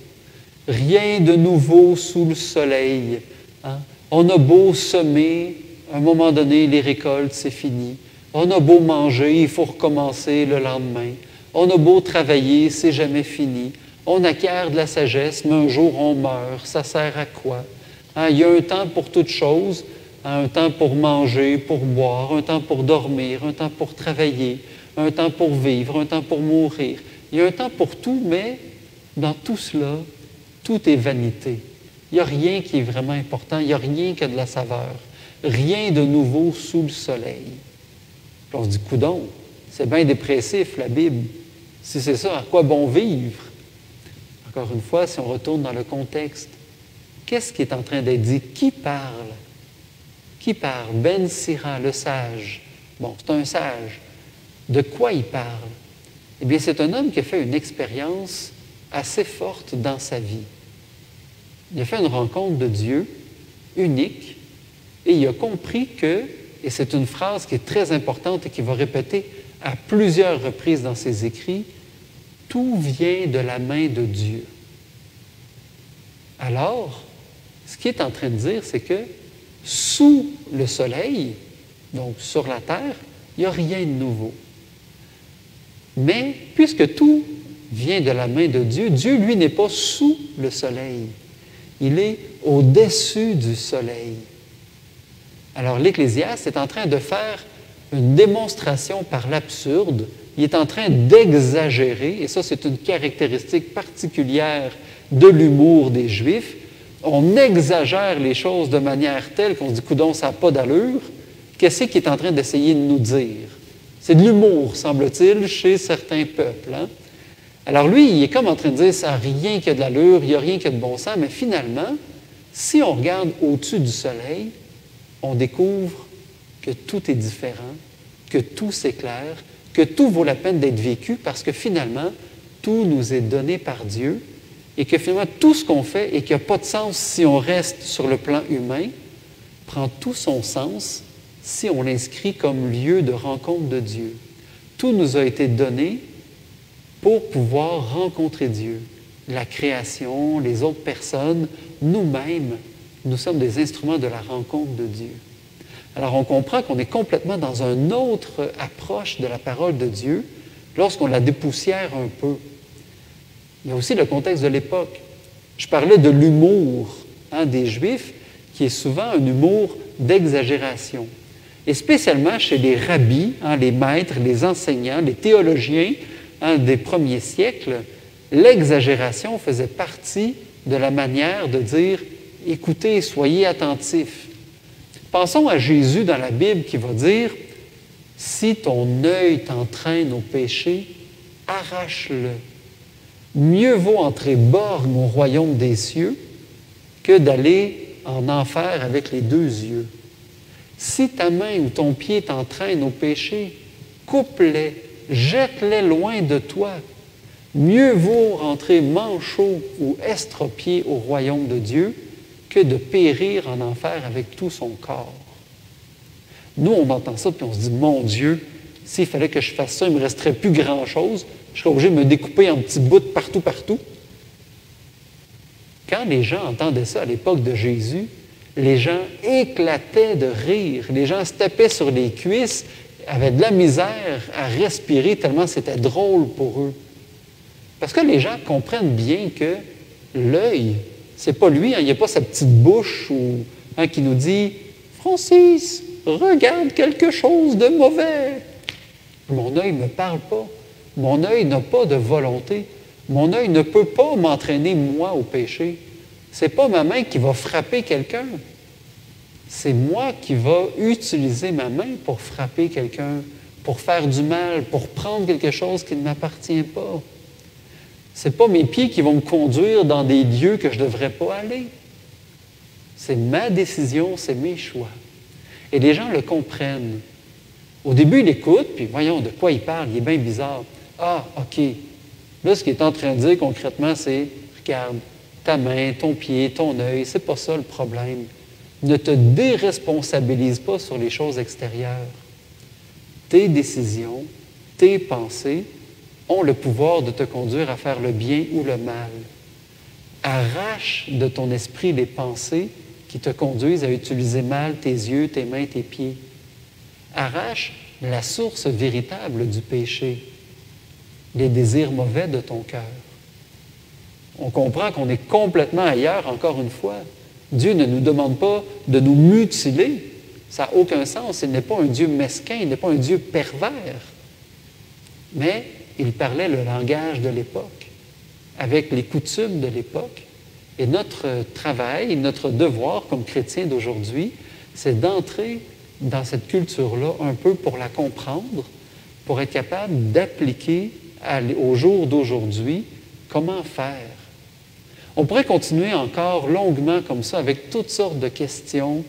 Rien de nouveau sous le soleil. Hein? On a beau semer, à un moment donné, les récoltes, c'est fini. On a beau manger, il faut recommencer le lendemain. On a beau travailler, c'est jamais fini. On acquiert de la sagesse, mais un jour on meurt. Ça sert à quoi? Hein? Il y a un temps pour toute chose, hein? Un temps pour manger, pour boire, un temps pour dormir, un temps pour travailler, un temps pour vivre, un temps pour mourir. Il y a un temps pour tout, mais dans tout cela, tout est vanité. Il n'y a rien qui est vraiment important, il n'y a rien qui a de la saveur. Rien de nouveau sous le soleil. Puis on se dit, coudonc, c'est bien dépressif, la Bible. Si c'est ça, à quoi bon vivre? Encore une fois, si on retourne dans le contexte, qu'est-ce qui est en train d'être dit? Qui parle? Qui parle? Ben Sira, le sage. Bon, c'est un sage. De quoi il parle? Eh bien, c'est un homme qui a fait une expérience assez forte dans sa vie. Il a fait une rencontre de Dieu unique et il a compris que, et c'est une phrase qui est très importante et qu'il va répéter à plusieurs reprises dans ses écrits, tout vient de la main de Dieu. Alors, ce qu'il est en train de dire, c'est que sous le soleil, donc sur la terre, il n'y a rien de nouveau. Mais puisque tout vient de la main de Dieu, Dieu, lui, n'est pas sous le soleil. Il est au-dessus du soleil. Alors l'Ecclésiaste est en train de faire une démonstration par l'absurde. Il est en train d'exagérer, et ça c'est une caractéristique particulière de l'humour des Juifs. On exagère les choses de manière telle qu'on se dit « coudonc, ça n'a pas d'allure ». Qu'est-ce qu'il est en train d'essayer de nous dire? C'est de l'humour, semble-t-il, chez certains peuples. Hein? Alors lui, il est comme en train de dire « ça n'a rien qui a de l'allure, il n'y a rien qui a de bon sens », mais finalement, si on regarde au-dessus du soleil, on découvre que tout est différent, que tout s'éclaire, que tout vaut la peine d'être vécu parce que finalement, tout nous est donné par Dieu et que finalement, tout ce qu'on fait et qui n'a pas de sens si on reste sur le plan humain, prend tout son sens si on l'inscrit comme lieu de rencontre de Dieu. Tout nous a été donné pour pouvoir rencontrer Dieu. La création, les autres personnes, nous-mêmes, nous sommes des instruments de la rencontre de Dieu. Alors on comprend qu'on est complètement dans une autre approche de la parole de Dieu lorsqu'on la dépoussière un peu. Il y a aussi le contexte de l'époque. Je parlais de l'humour des Juifs, qui est souvent un humour d'exagération. Et spécialement chez les rabbis, les maîtres, les enseignants, les théologiens des premiers siècles, l'exagération faisait partie de la manière de dire « écoutez, soyez attentifs ». Pensons à Jésus dans la Bible qui va dire « si ton œil t'entraîne au péché, arrache-le. Mieux vaut entrer borgne au royaume des cieux que d'aller en enfer avec les deux yeux. Si ta main ou ton pied t'entraîne au péché, coupe-les, jette-les loin de toi. Mieux vaut rentrer manchot ou estropié au royaume de Dieu que de périr en enfer avec tout son corps. » Nous, on entend ça, puis on se dit, mon Dieu, s'il fallait que je fasse ça, il ne me resterait plus grand-chose. Je serais obligé de me découper en petits bouts partout, partout. Quand les gens entendaient ça à l'époque de Jésus, les gens éclataient de rire. Les gens se tapaient sur les cuisses, avaient de la misère à respirer tellement c'était drôle pour eux. Parce que les gens comprennent bien que l'œil, c'est pas lui, il n'y a pas sa petite bouche qui nous dit « Francis, regarde quelque chose de mauvais. » Mon œil ne me parle pas. Mon œil n'a pas de volonté. Mon œil ne peut pas m'entraîner, moi, au péché. Ce n'est pas ma main qui va frapper quelqu'un. C'est moi qui va utiliser ma main pour frapper quelqu'un, pour faire du mal, pour prendre quelque chose qui ne m'appartient pas. Ce n'est pas mes pieds qui vont me conduire dans des lieux que je ne devrais pas aller. C'est ma décision, c'est mes choix. Et les gens le comprennent. Au début, ils écoutent, puis voyons de quoi il parle, il est bien bizarre. Ah, OK. Là, ce qu'il est en train de dire concrètement, c'est, regarde, ta main, ton pied, ton œil, c'est pas ça le problème. Ne te déresponsabilise pas sur les choses extérieures. Tes décisions, tes pensées ont le pouvoir de te conduire à faire le bien ou le mal. Arrache de ton esprit les pensées qui te conduisent à utiliser mal tes yeux, tes mains, tes pieds. Arrache la source véritable du péché, les désirs mauvais de ton cœur. On comprend qu'on est complètement ailleurs, encore une fois. Dieu ne nous demande pas de nous mutiler. Ça n'a aucun sens. Il n'est pas un Dieu mesquin, il n'est pas un Dieu pervers. Mais il parlait le langage de l'époque, avec les coutumes de l'époque. Et notre travail, notre devoir comme chrétiens d'aujourd'hui, c'est d'entrer dans cette culture-là un peu pour la comprendre, pour être capable d'appliquer au jour d'aujourd'hui comment faire. On pourrait continuer encore longuement comme ça avec toutes sortes de questions,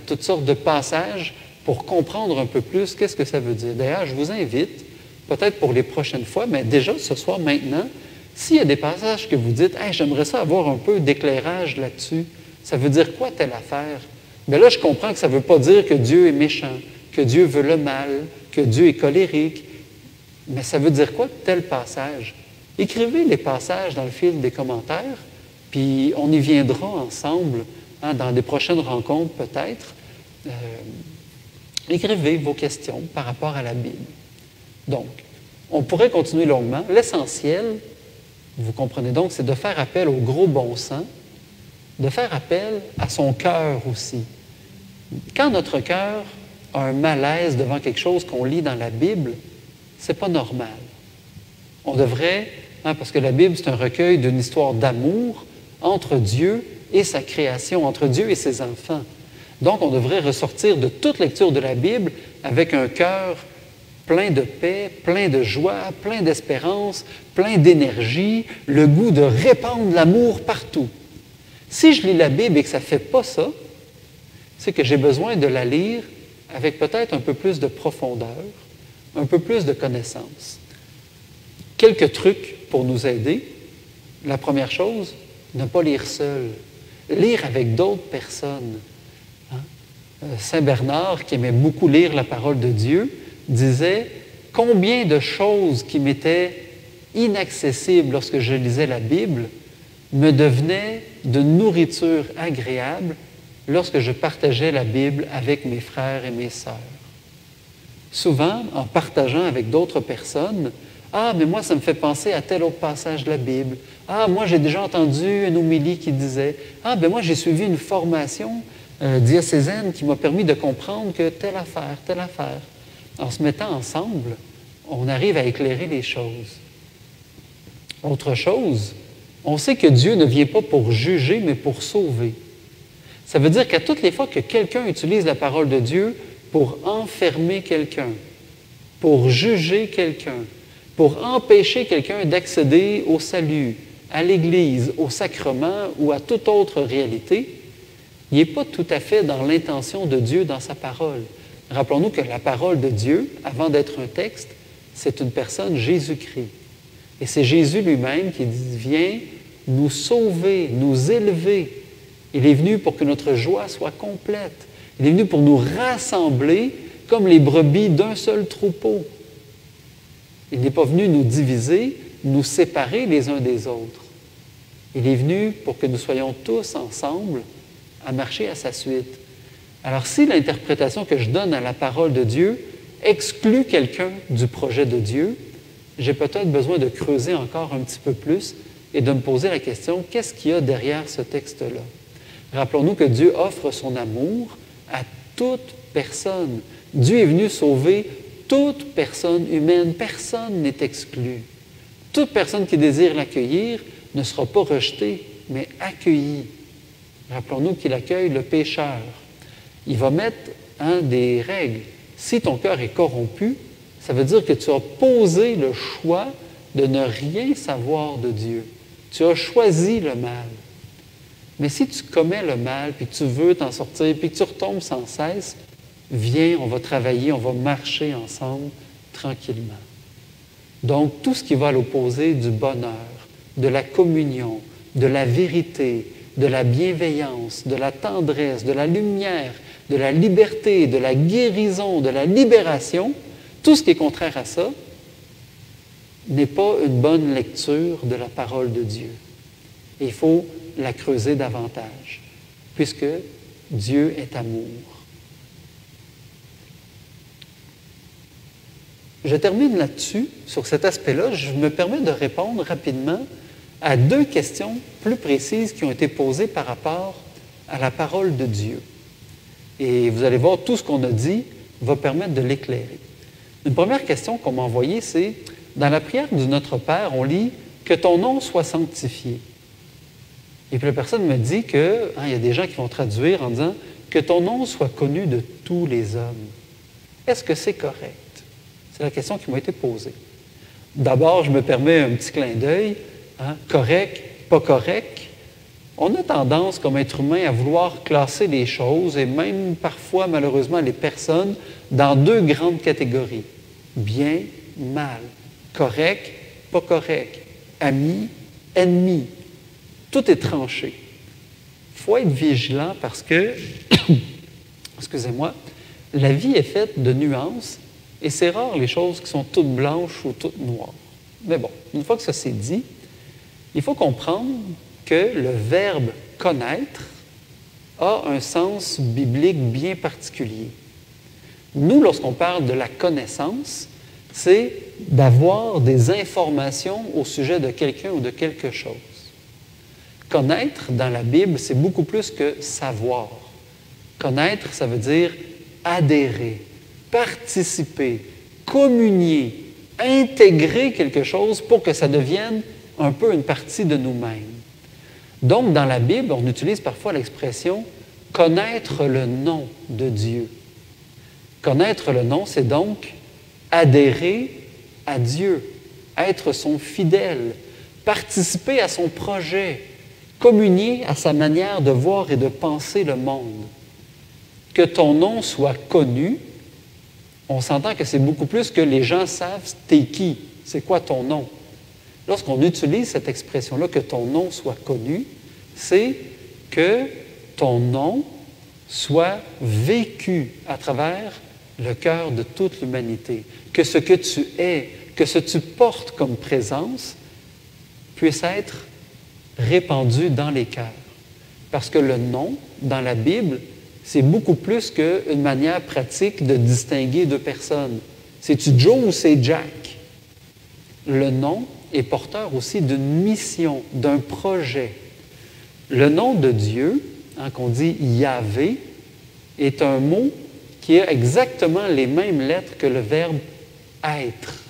toutes sortes de passages pour comprendre un peu plus qu'est-ce que ça veut dire. D'ailleurs, je vous invite, peut-être pour les prochaines fois, mais déjà ce soir, maintenant, s'il y a des passages que vous dites « Hey, j'aimerais ça avoir un peu d'éclairage là-dessus. Ça veut dire quoi telle affaire? » Bien là, je comprends que ça ne veut pas dire que Dieu est méchant, que Dieu veut le mal, que Dieu est colérique. Mais ça veut dire quoi tel passage? Écrivez les passages dans le fil des commentaires, puis on y viendra ensemble, dans des prochaines rencontres peut-être. Écrivez vos questions par rapport à la Bible. Donc, on pourrait continuer longuement. L'essentiel, vous comprenez donc, c'est de faire appel au gros bon sens, de faire appel à son cœur aussi. Quand notre cœur a un malaise devant quelque chose qu'on lit dans la Bible, ce n'est pas normal. On devrait, parce que la Bible, c'est un recueil d'une histoire d'amour entre Dieu et sa création, entre Dieu et ses enfants. Donc, on devrait ressortir de toute lecture de la Bible avec un cœur plein de paix, plein de joie, plein d'espérance, plein d'énergie, le goût de répandre l'amour partout. Si je lis la Bible et que ça ne fait pas ça, c'est que j'ai besoin de la lire avec peut-être un peu plus de profondeur, un peu plus de connaissance. Quelques trucs pour nous aider. La première chose, ne pas lire seul. Lire avec d'autres personnes. Saint Bernard, qui aimait beaucoup lire la parole de Dieu, disait « Combien de choses qui m'étaient inaccessibles lorsque je lisais la Bible me devenaient de nourriture agréable lorsque je partageais la Bible avec mes frères et mes sœurs. » Souvent, en partageant avec d'autres personnes, « Ah, mais moi, ça me fait penser à tel autre passage de la Bible. Ah, moi, j'ai déjà entendu une homélie qui disait, « Ah, ben moi, j'ai suivi une formation diocésaine qui m'a permis de comprendre que telle affaire, telle affaire. » En se mettant ensemble, on arrive à éclairer les choses. Autre chose, on sait que Dieu ne vient pas pour juger, mais pour sauver. Ça veut dire qu'à toutes les fois que quelqu'un utilise la parole de Dieu pour enfermer quelqu'un, pour juger quelqu'un, pour empêcher quelqu'un d'accéder au salut, à l'Église, au sacrement ou à toute autre réalité, il n'est pas tout à fait dans l'intention de Dieu dans sa parole. Rappelons-nous que la parole de Dieu, avant d'être un texte, c'est une personne, Jésus-Christ. Et c'est Jésus lui-même qui vient nous sauver, nous élever. Il est venu pour que notre joie soit complète. Il est venu pour nous rassembler comme les brebis d'un seul troupeau. Il n'est pas venu nous diviser, nous séparer les uns des autres. Il est venu pour que nous soyons tous ensemble à marcher à sa suite. Alors si l'interprétation que je donne à la parole de Dieu exclut quelqu'un du projet de Dieu, j'ai peut-être besoin de creuser encore un petit peu plus et de me poser la question, qu'est-ce qu'il y a derrière ce texte-là? Rappelons-nous que Dieu offre son amour à toute personne. Dieu est venu sauver toute personne humaine. Personne n'est exclu. Toute personne qui désire l'accueillir ne sera pas rejetée, mais accueillie. Rappelons-nous qu'il accueille le pécheur. Il va mettre des règles. Si ton cœur est corrompu, ça veut dire que tu as posé le choix de ne rien savoir de Dieu. Tu as choisi le mal. Mais si tu commets le mal, puis que tu veux t'en sortir, puis que tu retombes sans cesse, viens, on va travailler, on va marcher ensemble tranquillement. Donc, tout ce qui va à l'opposé du bonheur, de la communion, de la vérité, de la bienveillance, de la tendresse, de la lumière, de la liberté, de la guérison, de la libération, tout ce qui est contraire à ça n'est pas une bonne lecture de la parole de Dieu. Et il faut la creuser davantage, puisque Dieu est amour. Je termine là-dessus, sur cet aspect-là. Je me permets de répondre rapidement à 2 questions plus précises qui ont été posées par rapport à la parole de Dieu. Et vous allez voir, tout ce qu'on a dit va permettre de l'éclairer. Une première question qu'on m'a envoyée, c'est, dans la prière du Notre Père, on lit « Que ton nom soit sanctifié ». Et puis la personne me dit que, il y a des gens qui vont traduire en disant « Que ton nom soit connu de tous les hommes ». Est-ce que c'est correct? C'est la question qui m'a été posée. D'abord, je me permets un petit clin d'œil. Correct, pas correct. On a tendance, comme être humain, à vouloir classer les choses et même parfois, malheureusement, les personnes dans 2 grandes catégories. Bien, mal. Correct, pas correct. Ami, ennemi. Tout est tranché. Il faut être vigilant parce que, excusez-moi, la vie est faite de nuances et c'est rare les choses qui sont toutes blanches ou toutes noires. Mais bon, une fois que ça s'est dit, il faut comprendre que le verbe « connaître » a un sens biblique bien particulier. Nous, lorsqu'on parle de la connaissance, c'est d'avoir des informations au sujet de quelqu'un ou de quelque chose. Connaître, dans la Bible, c'est beaucoup plus que savoir. Connaître, ça veut dire adhérer, participer, communier, intégrer quelque chose pour que ça devienne un peu une partie de nous-mêmes. Donc, dans la Bible, on utilise parfois l'expression « connaître le nom de Dieu ». Connaître le nom, c'est donc adhérer à Dieu, être son fidèle, participer à son projet, communier à sa manière de voir et de penser le monde. Que ton nom soit connu, on s'entend que c'est beaucoup plus que les gens savent t'es qui, c'est quoi ton nom. Lorsqu'on utilise cette expression-là, que ton nom soit connu, c'est que ton nom soit vécu à travers le cœur de toute l'humanité. Que ce que tu es, que ce que tu portes comme présence puisse être répandu dans les cœurs. Parce que le nom, dans la Bible, c'est beaucoup plus qu'une manière pratique de distinguer 2 personnes. C'est-tu Joe ou c'est Jack? Le nom est porteur aussi d'une mission, d'un projet. Le nom de Dieu, qu'on dit Yahvé, est un mot qui a exactement les mêmes lettres que le verbe être.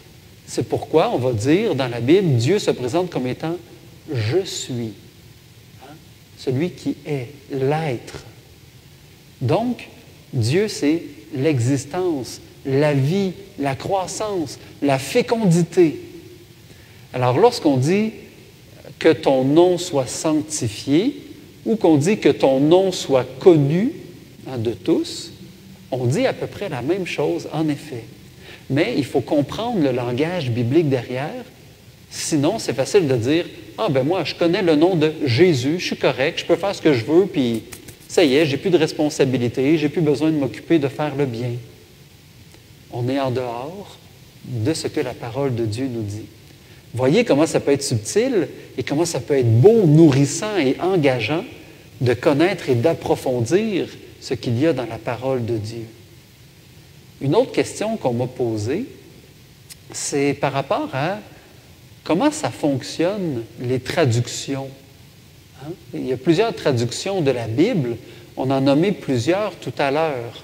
C'est pourquoi on va dire dans la Bible, Dieu se présente comme étant « je suis ». Celui qui est, l'être. Donc, Dieu, c'est l'existence, la vie, la croissance, la fécondité. Alors, lorsqu'on dit que ton nom soit sanctifié ou qu'on dit que ton nom soit connu de tous, on dit à peu près la même chose, en effet. Mais il faut comprendre le langage biblique derrière. Sinon, c'est facile de dire « Ah, ben moi, je connais le nom de Jésus, je suis correct, je peux faire ce que je veux, puis ça y est, j'ai plus de responsabilité, j'ai plus besoin de m'occuper de faire le bien. » On est en dehors de ce que la parole de Dieu nous dit. Voyez comment ça peut être subtil et comment ça peut être beau, nourrissant et engageant de connaître et d'approfondir ce qu'il y a dans la parole de Dieu. Une autre question qu'on m'a posée, c'est par rapport à comment ça fonctionne, les traductions. Hein? Il y a plusieurs traductions de la Bible. On en a nommé plusieurs tout à l'heure.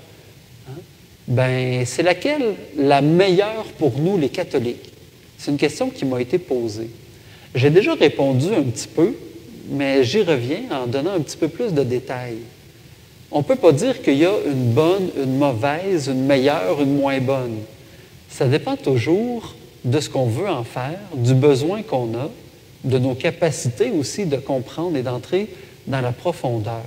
Hein? Ben, c'est laquelle la meilleure pour nous, les catholiques? C'est une question qui m'a été posée. J'ai déjà répondu un petit peu, mais j'y reviens en donnant un petit peu plus de détails. On ne peut pas dire qu'il y a une bonne, une mauvaise, une meilleure, une moins bonne. Ça dépend toujours de ce qu'on veut en faire, du besoin qu'on a, de nos capacités aussi de comprendre et d'entrer dans la profondeur.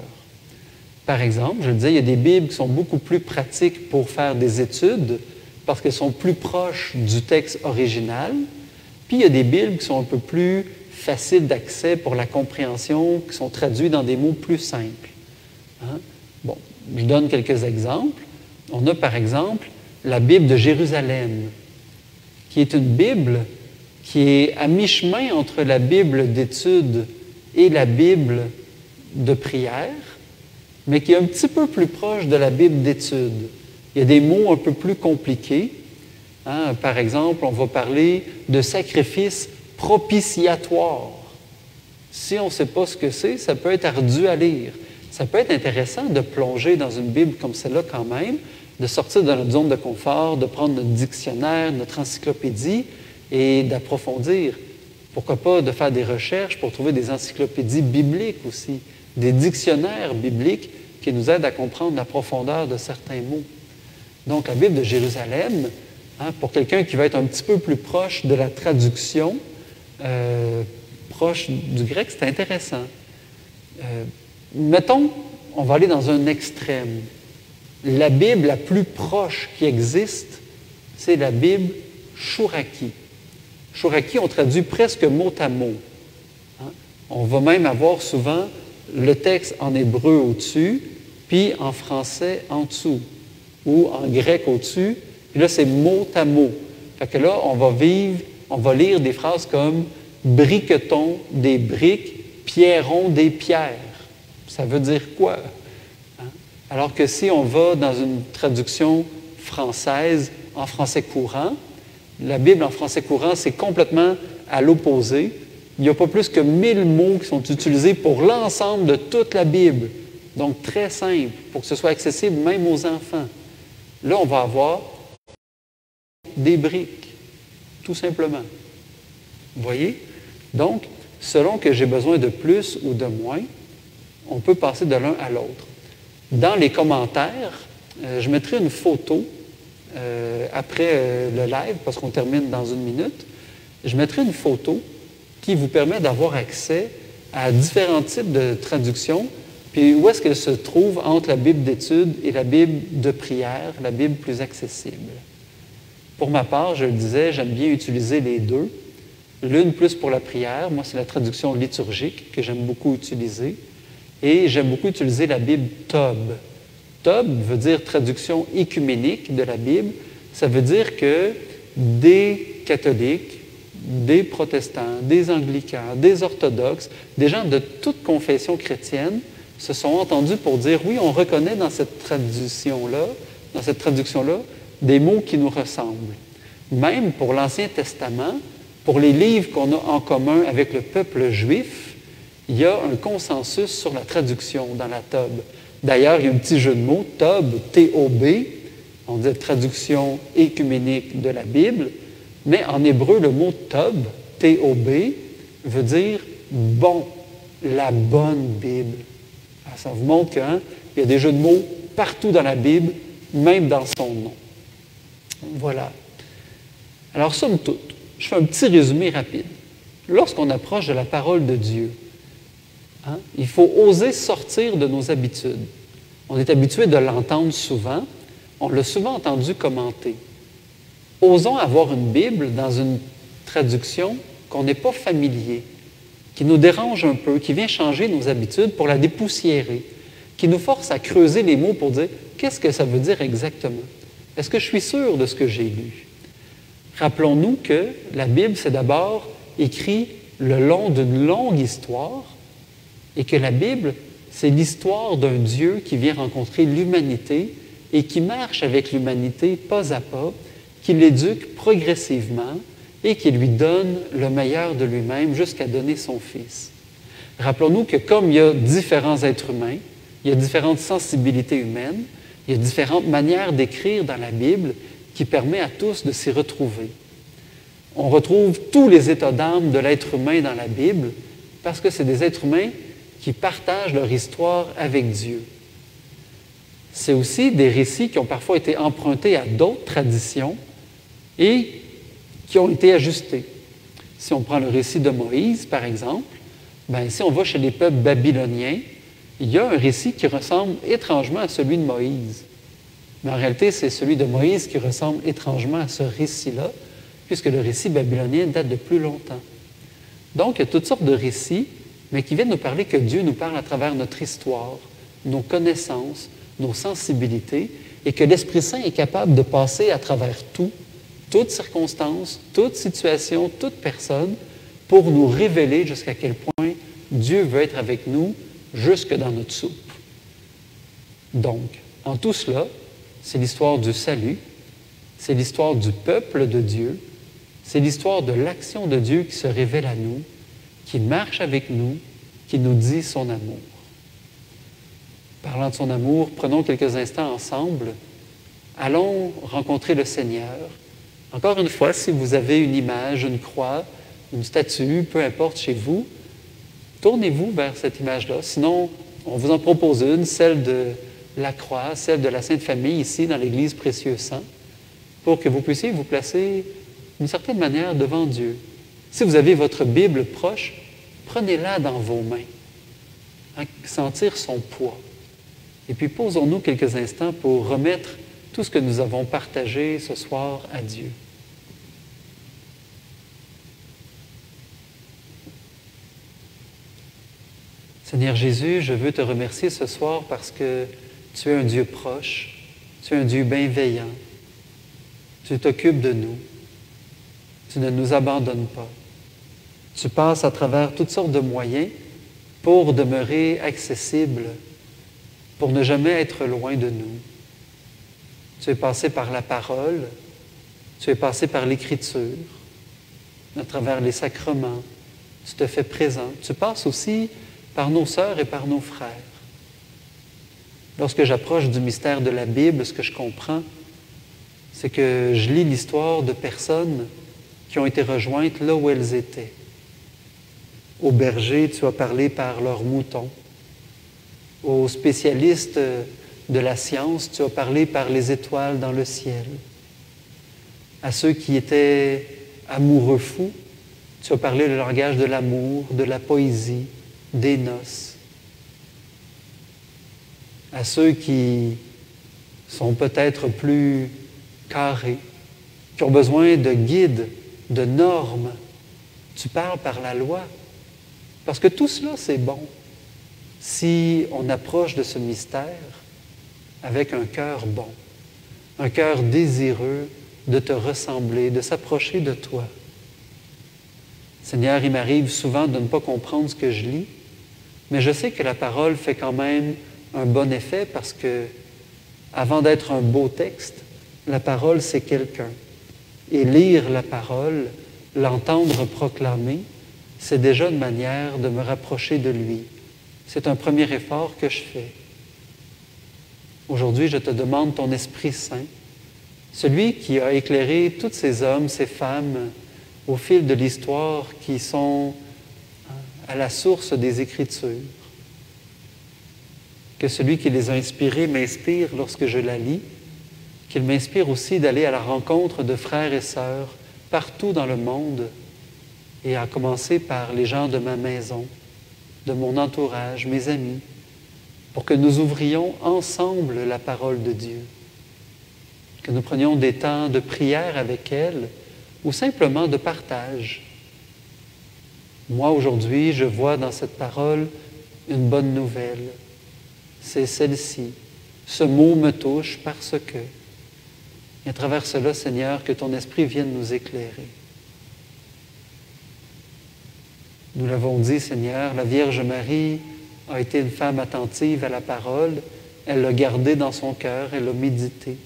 Par exemple, je le disais, il y a des Bibles qui sont beaucoup plus pratiques pour faire des études parce qu'elles sont plus proches du texte original. Puis il y a des Bibles qui sont un peu plus faciles d'accès pour la compréhension, qui sont traduites dans des mots plus simples. Hein? Bon, je donne quelques exemples. On a par exemple la Bible de Jérusalem, qui est une Bible qui est à mi-chemin entre la Bible d'études et la Bible de prière, mais qui est un petit peu plus proche de la Bible d'études. Il y a des mots un peu plus compliqués. Hein? Par exemple, on va parler de sacrifice propitiatoire. Si on ne sait pas ce que c'est, ça peut être ardu à lire. Ça peut être intéressant de plonger dans une Bible comme celle-là quand même, de sortir de notre zone de confort, de prendre notre dictionnaire, notre encyclopédie et d'approfondir. Pourquoi pas de faire des recherches pour trouver des encyclopédies bibliques aussi, des dictionnaires bibliques qui nous aident à comprendre la profondeur de certains mots. Donc, la Bible de Jérusalem, hein, pour quelqu'un qui va être un petit peu plus proche de la traduction, proche du grec, c'est intéressant. Mettons, on va aller dans un extrême. La Bible la plus proche qui existe, c'est la Bible Chouraki. Chouraki, on traduit presque mot à mot. Hein? On va même avoir souvent le texte en hébreu au-dessus, puis en français en dessous, ou en grec au-dessus, puis là, c'est mot à mot. Fait que là, on va lire des phrases comme « briquetons des briques, pierrons des pierres ». Ça veut dire quoi? Hein? Alors que si on va dans une traduction française en français courant, la Bible en français courant, c'est complètement à l'opposé. Il n'y a pas plus que 1000 mots qui sont utilisés pour l'ensemble de toute la Bible. Donc, très simple, pour que ce soit accessible même aux enfants. Là, on va avoir des briques, tout simplement. Vous voyez? Donc, selon que j'ai besoin de plus ou de moins, on peut passer de l'un à l'autre. Dans les commentaires, je mettrai une photo après le live, parce qu'on termine dans 1 minute. Je mettrai une photo qui vous permet d'avoir accès à différents types de traductions, puis où est-ce qu'elles se trouvent entre la Bible d'études et la Bible de prière, la Bible plus accessible. Pour ma part, je le disais, j'aime bien utiliser les deux. L'une plus pour la prière, moi c'est la traduction liturgique que j'aime beaucoup utiliser. Et j'aime beaucoup utiliser la Bible Tob. Tob veut dire traduction écuménique de la Bible. Ça veut dire que des catholiques, des protestants, des anglicans, des orthodoxes, des gens de toute confession chrétienne se sont entendus pour dire oui, on reconnaît dans cette traduction-là, des mots qui nous ressemblent. Même pour l'Ancien Testament, pour les livres qu'on a en commun avec le peuple juif, il y a un consensus sur la traduction dans la Tob. D'ailleurs, il y a un petit jeu de mots, Tob, T-O-B, on dit traduction écuménique de la Bible, mais en hébreu, le mot Tob, T-O-B, veut dire bon, la bonne Bible. Alors, ça vous montre qu'il y a des jeux de mots partout dans la Bible, même dans son nom. Voilà. Alors, somme toute, je fais un petit résumé rapide. Lorsqu'on approche de la parole de Dieu, il faut oser sortir de nos habitudes. On est habitué de l'entendre souvent. On l'a souvent entendu commenter. Osons avoir une Bible dans une traduction qu'on n'est pas familier, qui nous dérange un peu, qui vient changer nos habitudes pour la dépoussiérer, qui nous force à creuser les mots pour dire qu'est-ce que ça veut dire exactement. Est-ce que je suis sûr de ce que j'ai lu? Rappelons-nous que la Bible, c'est d'abord écrit le long d'une longue histoire et que la Bible, c'est l'histoire d'un Dieu qui vient rencontrer l'humanité et qui marche avec l'humanité pas à pas, qui l'éduque progressivement et qui lui donne le meilleur de lui-même jusqu'à donner son Fils. Rappelons-nous que comme il y a différents êtres humains, il y a différentes sensibilités humaines, il y a différentes manières d'écrire dans la Bible qui permet à tous de s'y retrouver. On retrouve tous les états d'âme de l'être humain dans la Bible parce que c'est des êtres humains qui partagent leur histoire avec Dieu. C'est aussi des récits qui ont parfois été empruntés à d'autres traditions et qui ont été ajustés. Si on prend le récit de Moïse, par exemple, si on va chez les peuples babyloniens, il y a un récit qui ressemble étrangement à celui de Moïse. Mais en réalité, c'est celui de Moïse qui ressemble étrangement à ce récit-là, puisque le récit babylonien date de plus longtemps. Donc, il y a toutes sortes de récits, mais qui viennent nous parler que Dieu nous parle à travers notre histoire, nos connaissances, nos sensibilités, et que l'Esprit Saint est capable de passer à travers tout, toute circonstance, toute situation, toute personne, pour nous révéler jusqu'à quel point Dieu veut être avec nous jusque dans notre soupe. Donc, en tout cela, c'est l'histoire du salut, c'est l'histoire du peuple de Dieu, c'est l'histoire de l'action de Dieu qui se révèle à nous, qui marche avec nous, qui nous dit son amour. Parlant de son amour, prenons quelques instants ensemble. Allons rencontrer le Seigneur. Encore une fois, si vous avez une image, une croix, une statue, peu importe chez vous, tournez-vous vers cette image-là. Sinon, on vous en propose une, celle de la croix, celle de la Sainte Famille ici dans l'Église Précieux Sang, pour que vous puissiez vous placer d'une certaine manière devant Dieu. Si vous avez votre Bible proche, prenez-la dans vos mains, sentir son poids. Et puis posons-nous quelques instants pour remettre tout ce que nous avons partagé ce soir à Dieu. Seigneur Jésus, je veux te remercier ce soir parce que tu es un Dieu proche, tu es un Dieu bienveillant, tu t'occupes de nous, tu ne nous abandonnes pas. Tu passes à travers toutes sortes de moyens pour demeurer accessible, pour ne jamais être loin de nous. Tu es passé par la parole, tu es passé par l'Écriture, à travers les sacrements, tu te fais présent. Tu passes aussi par nos sœurs et par nos frères. Lorsque j'approche du mystère de la Bible, ce que je comprends, c'est que je lis l'histoire de personnes qui ont été rejointes là où elles étaient. Aux bergers, tu as parlé par leurs moutons. Aux spécialistes de la science, tu as parlé par les étoiles dans le ciel. À ceux qui étaient amoureux fous, tu as parlé le langage de l'amour, de la poésie, des noces. À ceux qui sont peut-être plus carrés, qui ont besoin de guides, de normes, tu parles par la loi. Parce que tout cela, c'est bon si on approche de ce mystère avec un cœur bon, un cœur désireux de te ressembler, de s'approcher de toi. Seigneur, il m'arrive souvent de ne pas comprendre ce que je lis, mais je sais que la parole fait quand même un bon effet parce que, avant d'être un beau texte, la parole, c'est quelqu'un. Et lire la parole, l'entendre proclamer, c'est déjà une manière de me rapprocher de lui. C'est un premier effort que je fais. Aujourd'hui, je te demande ton Esprit Saint, celui qui a éclairé tous ces hommes, ces femmes, au fil de l'histoire qui sont à la source des Écritures. Que celui qui les a inspirés m'inspire lorsque je la lis, qu'il m'inspire aussi d'aller à la rencontre de frères et sœurs partout dans le monde, et à commencer par les gens de ma maison, de mon entourage, mes amis, pour que nous ouvrions ensemble la parole de Dieu, que nous prenions des temps de prière avec elle ou simplement de partage. Moi, aujourd'hui, je vois dans cette parole une bonne nouvelle. C'est celle-ci. Ce mot me touche parce que. Et à travers cela, Seigneur, que ton Esprit vienne nous éclairer. Nous l'avons dit, Seigneur, la Vierge Marie a été une femme attentive à la parole. Elle l'a gardée dans son cœur, elle l'a méditée.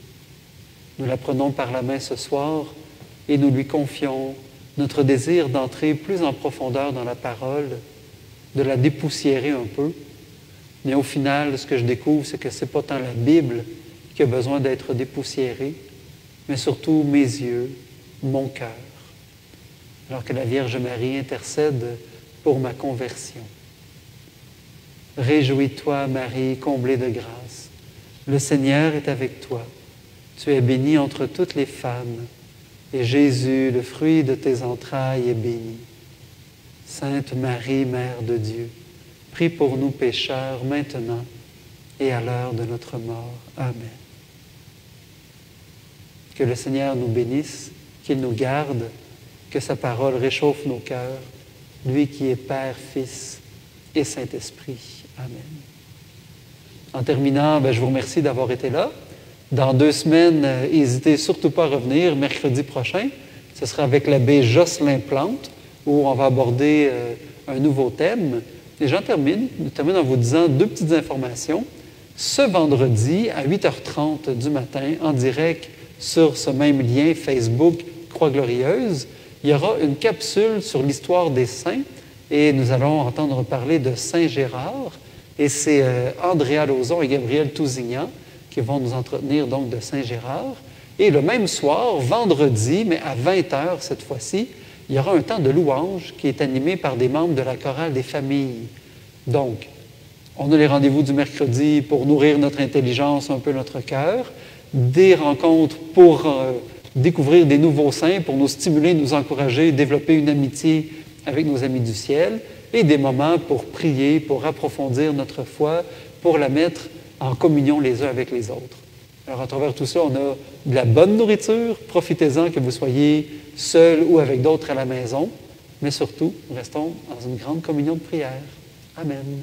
Nous la prenons par la main ce soir et nous lui confions notre désir d'entrer plus en profondeur dans la parole, de la dépoussiérer un peu. Mais au final, ce que je découvre, c'est que ce n'est pas tant la Bible qui a besoin d'être dépoussiérée, mais surtout mes yeux, mon cœur. Alors que la Vierge Marie intercède pour ma conversion. Réjouis-toi, Marie, comblée de grâce. Le Seigneur est avec toi. Tu es bénie entre toutes les femmes, et Jésus, le fruit de tes entrailles, est béni. Sainte Marie, Mère de Dieu, prie pour nous pécheurs, maintenant et à l'heure de notre mort. Amen. Que le Seigneur nous bénisse, qu'il nous garde, que sa parole réchauffe nos cœurs, lui qui est Père, Fils et Saint-Esprit. Amen. En terminant, je vous remercie d'avoir été là. Dans 2 semaines, n'hésitez surtout pas à revenir, mercredi prochain. Ce sera avec l'abbé Jocelyn Plante, où on va aborder un nouveau thème. Et j'en termine en vous disant 2 petites informations. Ce vendredi, à 8h30 du matin, en direct sur ce même lien Facebook Croix Glorieuse, il y aura une capsule sur l'histoire des saints et nous allons entendre parler de Saint Gérard. Et c'est Andrea Lauzon et Gabriel Tousignan qui vont nous entretenir donc de Saint Gérard. Et le même soir, vendredi, mais à 20h cette fois-ci, il y aura un temps de louange qui est animé par des membres de la chorale des familles. Donc, on a les rendez-vous du mercredi pour nourrir notre intelligence, un peu notre cœur, des rencontres pour découvrir des nouveaux saints, pour nous stimuler, nous encourager, développer une amitié avec nos amis du ciel, et des moments pour prier, pour approfondir notre foi, pour la mettre en communion les uns avec les autres. Alors, à travers tout ça, on a de la bonne nourriture. Profitez-en, que vous soyez seul ou avec d'autres à la maison. Mais surtout, restons dans une grande communion de prière. Amen.